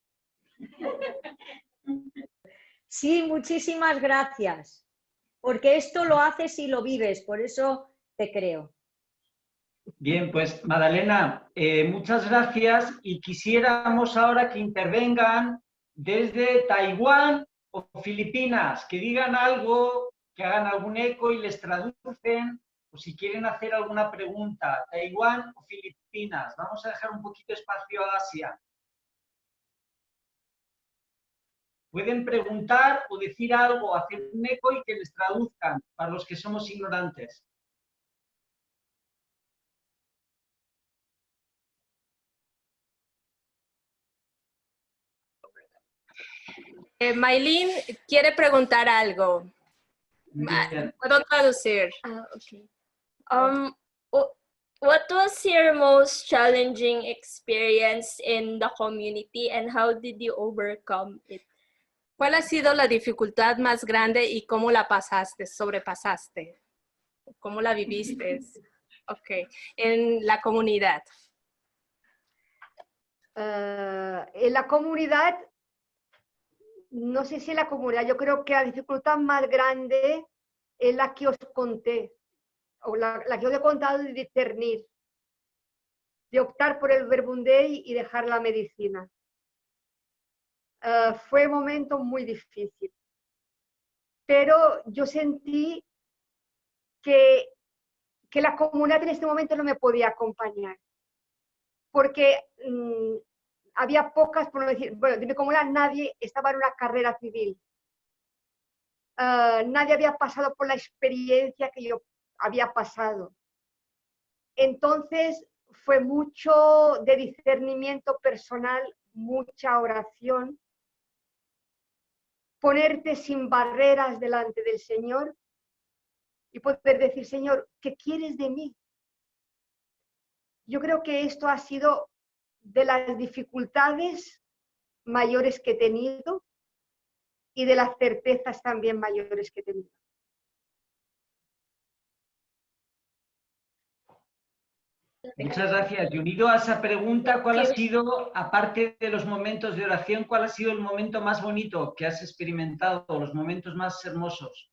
Speaker 12: Sí, muchísimas gracias. Porque esto lo haces y lo vives, por eso te creo.
Speaker 5: Bien, pues Magdalena, muchas gracias y quisiéramos ahora que intervengan desde Taiwán o Filipinas, que digan algo, que hagan algún eco y les traducen, o si quieren hacer alguna pregunta, Taiwán o Filipinas. Vamos a dejar un poquito espacio a Asia. Pueden preguntar o decir algo, hacer un eco y que les traduzcan para los que somos ignorantes.
Speaker 13: Maylin quiere preguntar algo.
Speaker 5: Bien.
Speaker 13: ¿Puedo traducir?
Speaker 14: Okay. What was your most challenging experience in the community and how did you overcome it?
Speaker 13: ¿Cuál ha sido la dificultad más grande y cómo la sobrepasaste? ¿Cómo la viviste? Ok, en la comunidad.
Speaker 4: En la comunidad, no sé si en la comunidad, yo creo que la dificultad más grande es la que os conté, o la que os he contado de discernir, de optar por el Verbum Dei y dejar la medicina. Fue un momento muy difícil, pero yo sentí que la comunidad en este momento no me podía acompañar, porque había pocas, por no decir, bueno, de mi comunidad nadie estaba en una carrera civil, nadie había pasado por la experiencia que yo había pasado. Entonces fue mucho de discernimiento personal, mucha oración, ponerte sin barreras delante del Señor y poder decir, Señor, ¿qué quieres de mí? Yo creo que esto ha sido de las dificultades mayores que he tenido y de las certezas también mayores que he tenido.
Speaker 5: Muchas gracias. Y unido a esa pregunta, ¿cuál ha sido, aparte de los momentos de oración, cuál ha sido el momento más bonito que has experimentado, los momentos más hermosos?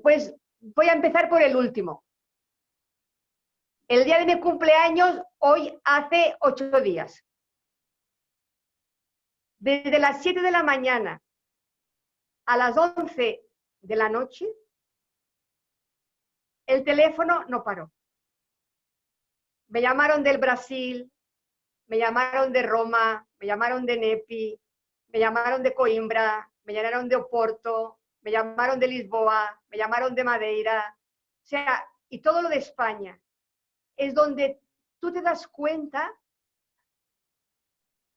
Speaker 4: Pues voy a empezar por el último. El día de mi cumpleaños, hoy hace 8 días. Desde las 7 de la mañana a las 11 de la noche, el teléfono no paró. Me llamaron del Brasil, me llamaron de Roma, me llamaron de Nepi, me llamaron de Coimbra, me llamaron de Oporto, me llamaron de Lisboa, me llamaron de Madeira, o sea, y todo lo de España. Es donde tú te das cuenta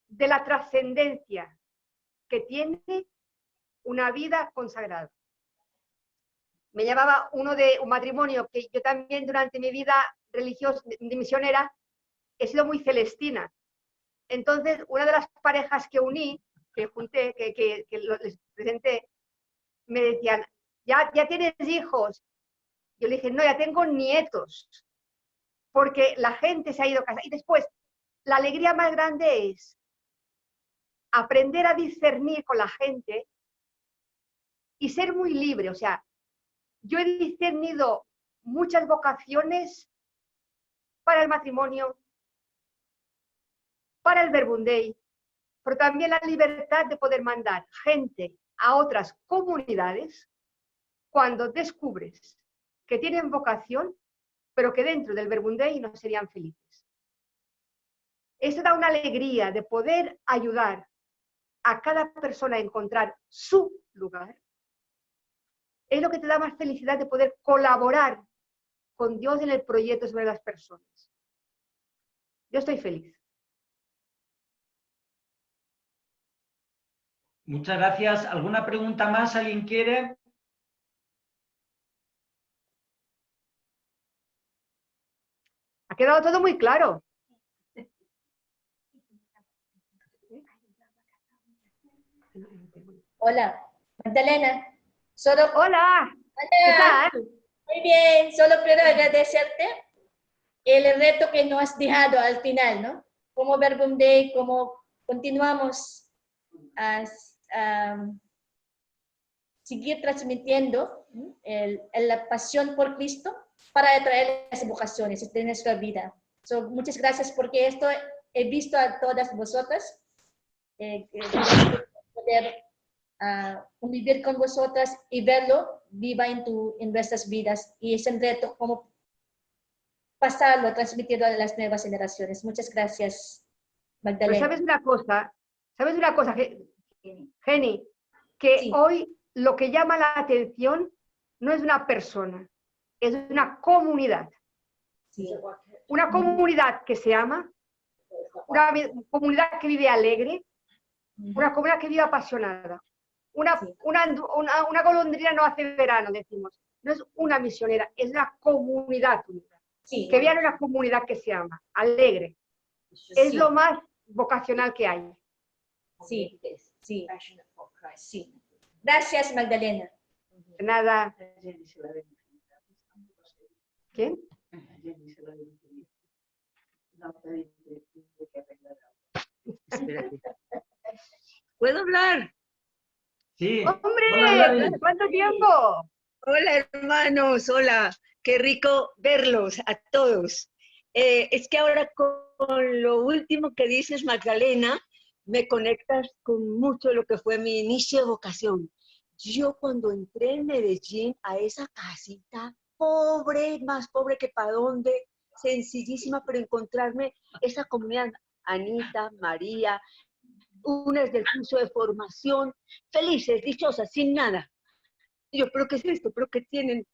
Speaker 4: de la trascendencia que tiene una vida consagrada. Me llamaba uno de un matrimonio que yo también durante mi vida religiosa, de misionera, he sido muy celestina. Entonces, una de las parejas que uní, que junté, que les presenté, me decían, ¿ya tienes hijos? Yo le dije, no, ya tengo nietos, porque la gente se ha ido a casa. Y después, la alegría más grande es aprender a discernir con la gente y ser muy libre. O sea, yo he discernido muchas vocaciones para el matrimonio, para el Verbum Dei, pero también la libertad de poder mandar gente a otras comunidades cuando descubres que tienen vocación, pero que dentro del Verbum Dei no serían felices. Eso da una alegría de poder ayudar a cada persona a encontrar su lugar. Es lo que te da más felicidad de poder colaborar con Dios en el proyecto sobre las personas. Yo estoy feliz.
Speaker 5: Muchas gracias. ¿Alguna pregunta más? ¿Alguien quiere?
Speaker 4: Ha quedado todo muy claro.
Speaker 15: Hola, Magdalena.
Speaker 4: Hola.
Speaker 15: ¿Qué tal? Muy bien, solo quiero agradecerte el reto que nos has dejado al final, ¿no? Como Verbum Dei, como continuamos a seguir transmitiendo la pasión por Cristo para atraer las vocaciones de nuestra vida. Muchas gracias porque esto he visto a todas vosotras, poder convivir con vosotras y verlo viva en nuestras vidas, y es un reto como pasarlo, transmitirlo a las nuevas generaciones. Muchas gracias, Magdalena.
Speaker 4: Pero ¿sabes una cosa, Jenny? Que sí. Hoy lo que llama la atención no es una persona, es una comunidad. Sí. Una comunidad que se ama, una comunidad que vive alegre, una comunidad que vive apasionada. Una golondrina no hace verano, decimos. No es una misionera, es una comunidad unida. Sí. Que vean una comunidad que se ama, alegre. Sí. Es lo más vocacional que hay.
Speaker 15: Sí, sí. Sí. Gracias, Magdalena.
Speaker 4: De nada. ¿Quién?
Speaker 16: ¿Puedo hablar?
Speaker 5: Sí.
Speaker 4: ¡Hombre! ¿Cuánto tiempo?
Speaker 16: Hola, hermanos. Hola. Qué rico verlos a todos. Es que ahora con lo último que dices, Magdalena, me conectas con mucho de lo que fue mi inicio de vocación. Yo cuando entré en Medellín a esa casita, pobre, más pobre que para dónde, sencillísima, pero encontrarme esa comunidad, Anita, María, unas del curso de formación, felices, dichosas, sin nada. Y yo, ¿pero qué es esto? ¿Pero qué tienen?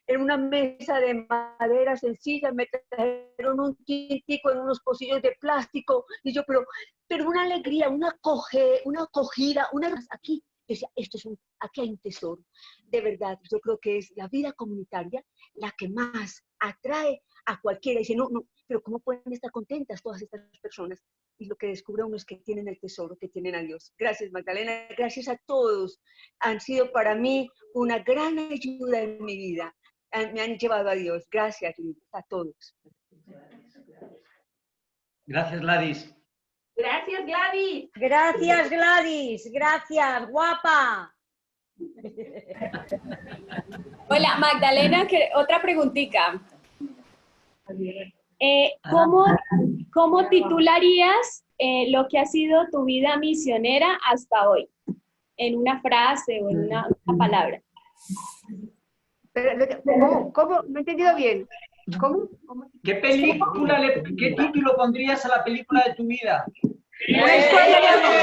Speaker 16: En una mesa de madera sencilla me trajeron un tintico en unos pocillos de plástico, y yo, pero una alegría, una acogida, aquí, decía, aquí hay un tesoro. De verdad, yo creo que es la vida comunitaria la que más atrae a cualquiera. Y dice, no, no, pero ¿cómo pueden estar contentas todas estas personas? Y lo que descubre uno es que tienen el tesoro, que tienen a Dios. Gracias, Magdalena. Gracias a todos. Han sido para mí una gran ayuda en mi vida. Me han llevado a Dios. Gracias, a todos.
Speaker 5: Gracias, Gladys.
Speaker 10: Gracias, Gladys.
Speaker 12: Gracias, Gladys. Gracias, guapa.
Speaker 17: Hola, Magdalena, otra preguntita. ¿Cómo titularías lo que ha sido tu vida misionera hasta hoy? En una frase o en una palabra.
Speaker 4: ¿Cómo? No he entendido bien. ¿Cómo?
Speaker 5: ¿Qué título pondrías a la película de tu vida?
Speaker 4: Una historia de amor.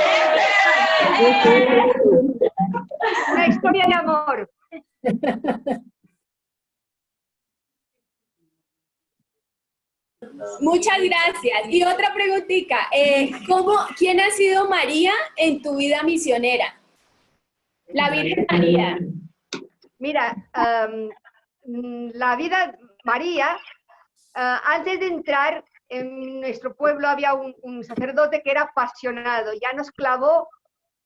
Speaker 4: Una historia de amor.
Speaker 17: Muchas gracias. Y otra preguntita. ¿Quién ha sido María en tu vida misionera? La Virgen María.
Speaker 4: Mira, la vida María, antes de entrar en nuestro pueblo había un sacerdote que era apasionado, ya nos clavó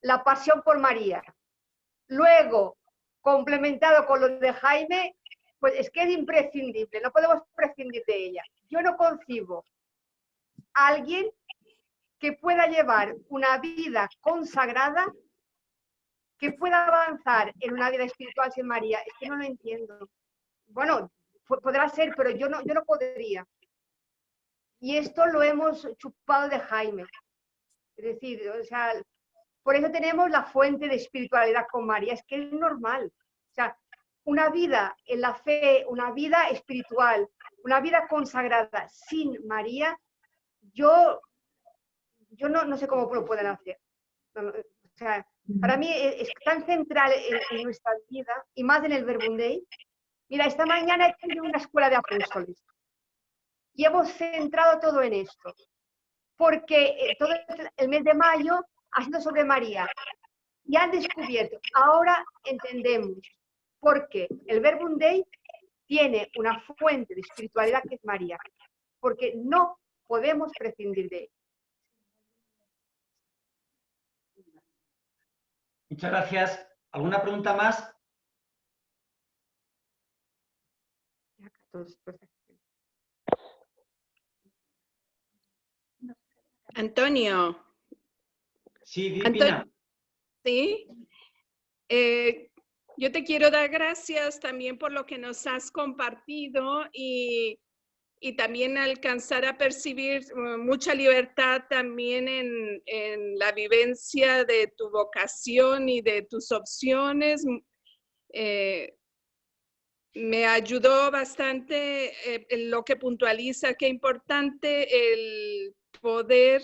Speaker 4: la pasión por María. Luego, complementado con lo de Jaime, pues es que es imprescindible, no podemos prescindir de ella. Yo no concibo a alguien que pueda llevar una vida consagrada, que pueda avanzar en una vida espiritual sin María. Es que no lo entiendo. Bueno, podrá ser, pero yo no podría. Y esto lo hemos chupado de Jaime. Es decir, o sea, por eso tenemos la fuente de espiritualidad con María. Es que es normal. O sea, una vida en la fe, una vida espiritual, una vida consagrada sin María, yo no sé cómo lo pueden hacer. O sea, para mí es tan central en nuestra vida, y más en el Verbum Dei. Mira, esta mañana he tenido una escuela de apóstoles y hemos centrado todo en esto, porque todo el mes de mayo ha sido sobre María y han descubierto, ahora entendemos por qué el Verbum Dei tiene una fuente de espiritualidad que es María, porque no podemos prescindir de ella.
Speaker 5: Muchas gracias. ¿Alguna pregunta más?
Speaker 18: Antonio.
Speaker 5: Sí, Divina.
Speaker 18: Sí. Yo te quiero dar gracias también por lo que nos has compartido y también alcanzar a percibir mucha libertad también en la vivencia de tu vocación y de tus opciones. Me ayudó bastante lo que puntualiza, qué importante el poder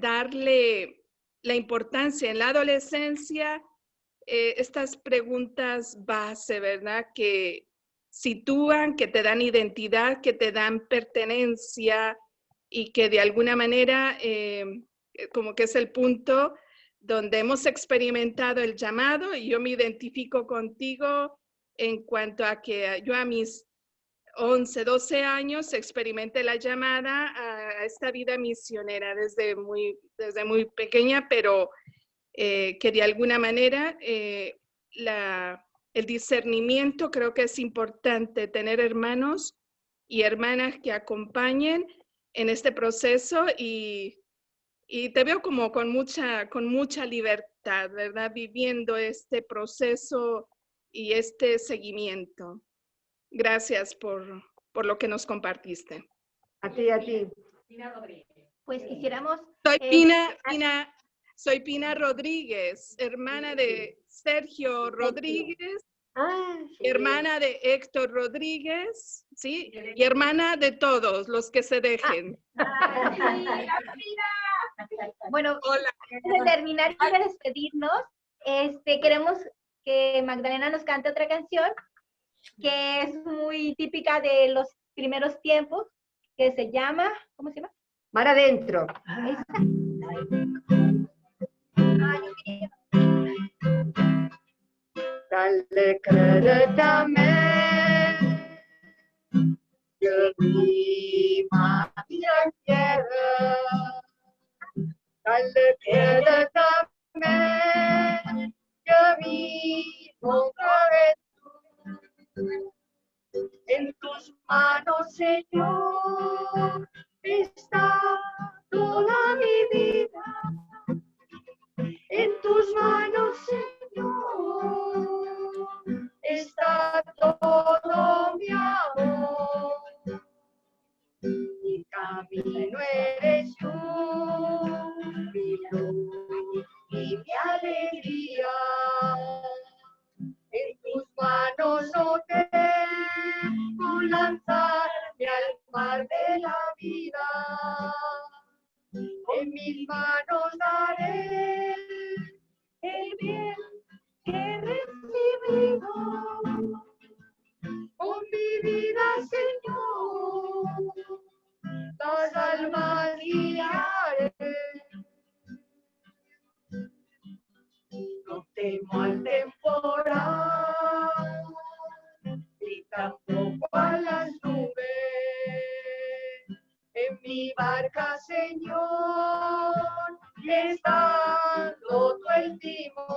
Speaker 18: darle la importancia en la adolescencia, estas preguntas base, ¿verdad? Que sitúan, que te dan identidad, que te dan pertenencia y que de alguna manera como que es el punto donde hemos experimentado el llamado, y yo me identifico contigo en cuanto a que yo a mis 11, 12 años experimenté la llamada a esta vida misionera desde muy pequeña, pero que de alguna manera el discernimiento, creo que es importante tener hermanos y hermanas que acompañen en este proceso, y te veo como con mucha libertad, ¿verdad? Viviendo este proceso y este seguimiento. Gracias por lo que nos compartiste.
Speaker 4: A ti, a ti.
Speaker 6: Pues quisiéramos...
Speaker 18: Soy Pina Rodríguez, hermana de Sergio Rodríguez, hermana de Héctor Rodríguez, ¿sí? Y hermana de todos los que se dejen.
Speaker 6: Bueno, antes de terminar y de despedirnos, queremos que Magdalena nos cante otra canción que es muy típica de los primeros tiempos, que se llama, ¿cómo se llama?
Speaker 4: Mar adentro. Dale créditame,
Speaker 16: die Maria quiere, dale quiere también, que mi otra en tus manos, Señor, está toda mi vida. En tus manos, Señor, está todo mi amor. Mi camino eres tú, mi luz y mi alegría. En tus manos no temo lanzarme al mar de la vida. En mis manos daré el bien que he recibido. Con mi vida, Señor, las almas guiaré. No temo al temporal, ni tampoco a las nubes. En mi barca, Señor, está todo el timón.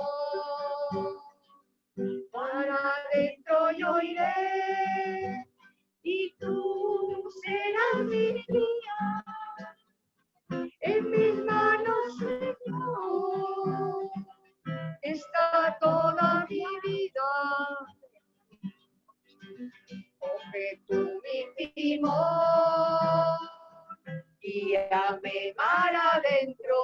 Speaker 16: Para adentro yo iré, y tú serás mi guía. En mis manos, Señor, está toda mi vida. Coge tú mi timón, guíame mar adentro.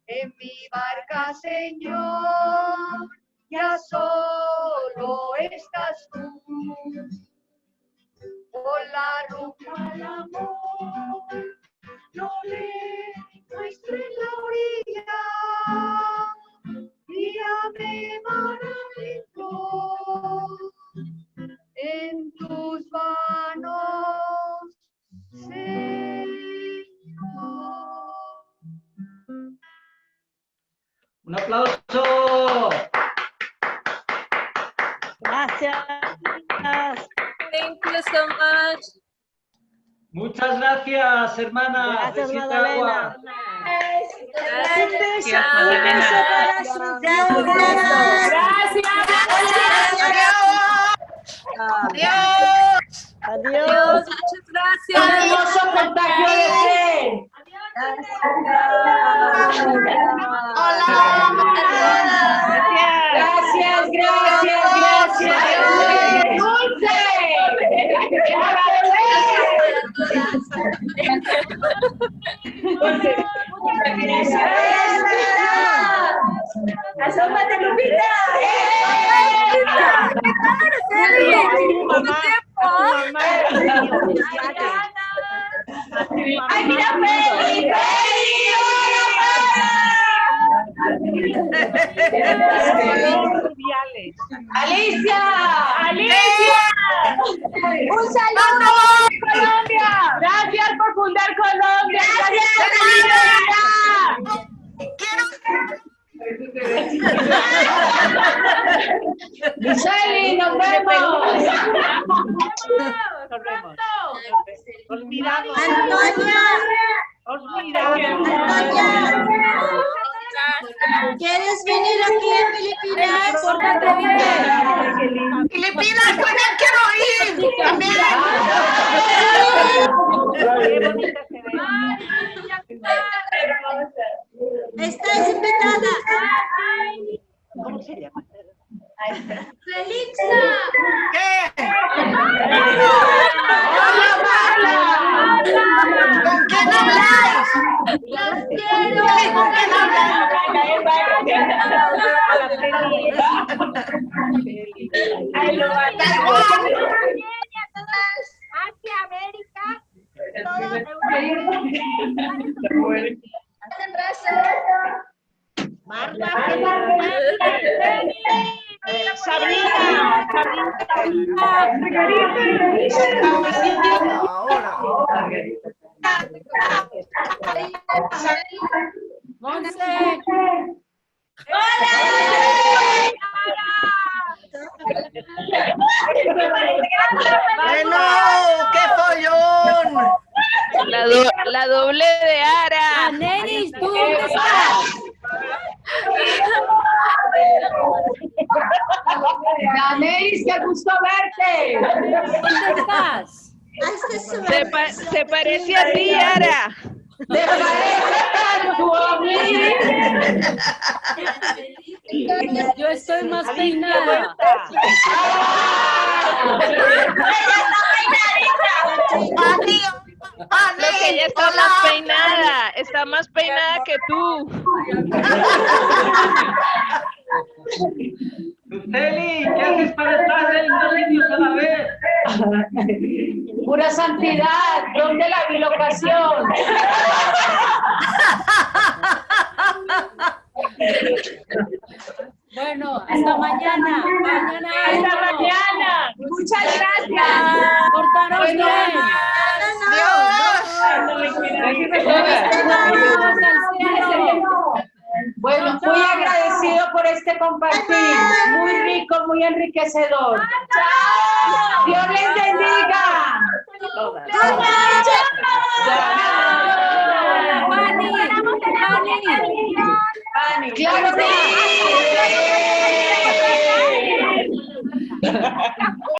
Speaker 16: En mi barca, Señor, ya solo estás tú. Por la ruta al amor, no le muestres la orilla. Guíame mar adentro. En tus manos, Señor.
Speaker 5: Un aplauso.
Speaker 12: Gracias.
Speaker 13: Thank you so much.
Speaker 5: Muchas gracias, hermana.
Speaker 12: Gracias,
Speaker 5: Besito
Speaker 12: Magdalena.
Speaker 5: agua.
Speaker 12: Gracias,
Speaker 13: Adiós. Muchas gracias.
Speaker 3: Hermoso contagio de fe. Gracias, gracias, gracias. Dulce.
Speaker 10: ¡Asómate, Lupita! ¡Ay, mira, Feli!
Speaker 3: ¡Alicia!
Speaker 10: ¡Alicia! ¡Un saludo a Colombia!
Speaker 8: Gracias por fundar Colombia.
Speaker 10: ¡Gracias,
Speaker 3: Michelle, nos vemos.
Speaker 16: Olvidamos.
Speaker 10: Antonia.
Speaker 16: Olvidamos.
Speaker 10: ¿Quieres venir aquí a Filipinas? Pórtate bien.
Speaker 3: Filipinas, también quiero ir. También.
Speaker 10: Estás invitada.
Speaker 16: ¿Cómo se llama?
Speaker 10: Felixa.
Speaker 3: ¿Qué?
Speaker 10: ¿Con quién hablas? Los quiero.
Speaker 3: ¿Con quién hablas?
Speaker 10: Asia, América, toda Europa.
Speaker 16: Marta.
Speaker 3: Sabrina.
Speaker 10: Monse. ¡Hola!
Speaker 3: ¡Bueno! ¡Qué follón!
Speaker 19: La doble de Ara.
Speaker 20: Neris, ¿tú dónde estás?
Speaker 2: Danelis, qué gusto verte.
Speaker 20: ¿Dónde estás?
Speaker 19: Se parece a ti, Ara.
Speaker 2: ¿Te parece tanto a mí?
Speaker 20: Yo estoy más peinada.
Speaker 19: Lo que ella está más peinada. Está más peinada que tú.
Speaker 5: Luceli, ¿qué haces para estar en dos sitios a la vez?
Speaker 2: Pura santidad, ¿dónde la bilocación?
Speaker 20: Bueno, hasta mañana.
Speaker 2: Hasta mañana. Muchas gracias.
Speaker 20: Portaros bien.
Speaker 2: Bueno, muy agradecido por este compartir. Muy rico, muy enriquecedor. ¡Chao! ¡Dios les bendiga! ¡Claro que sí!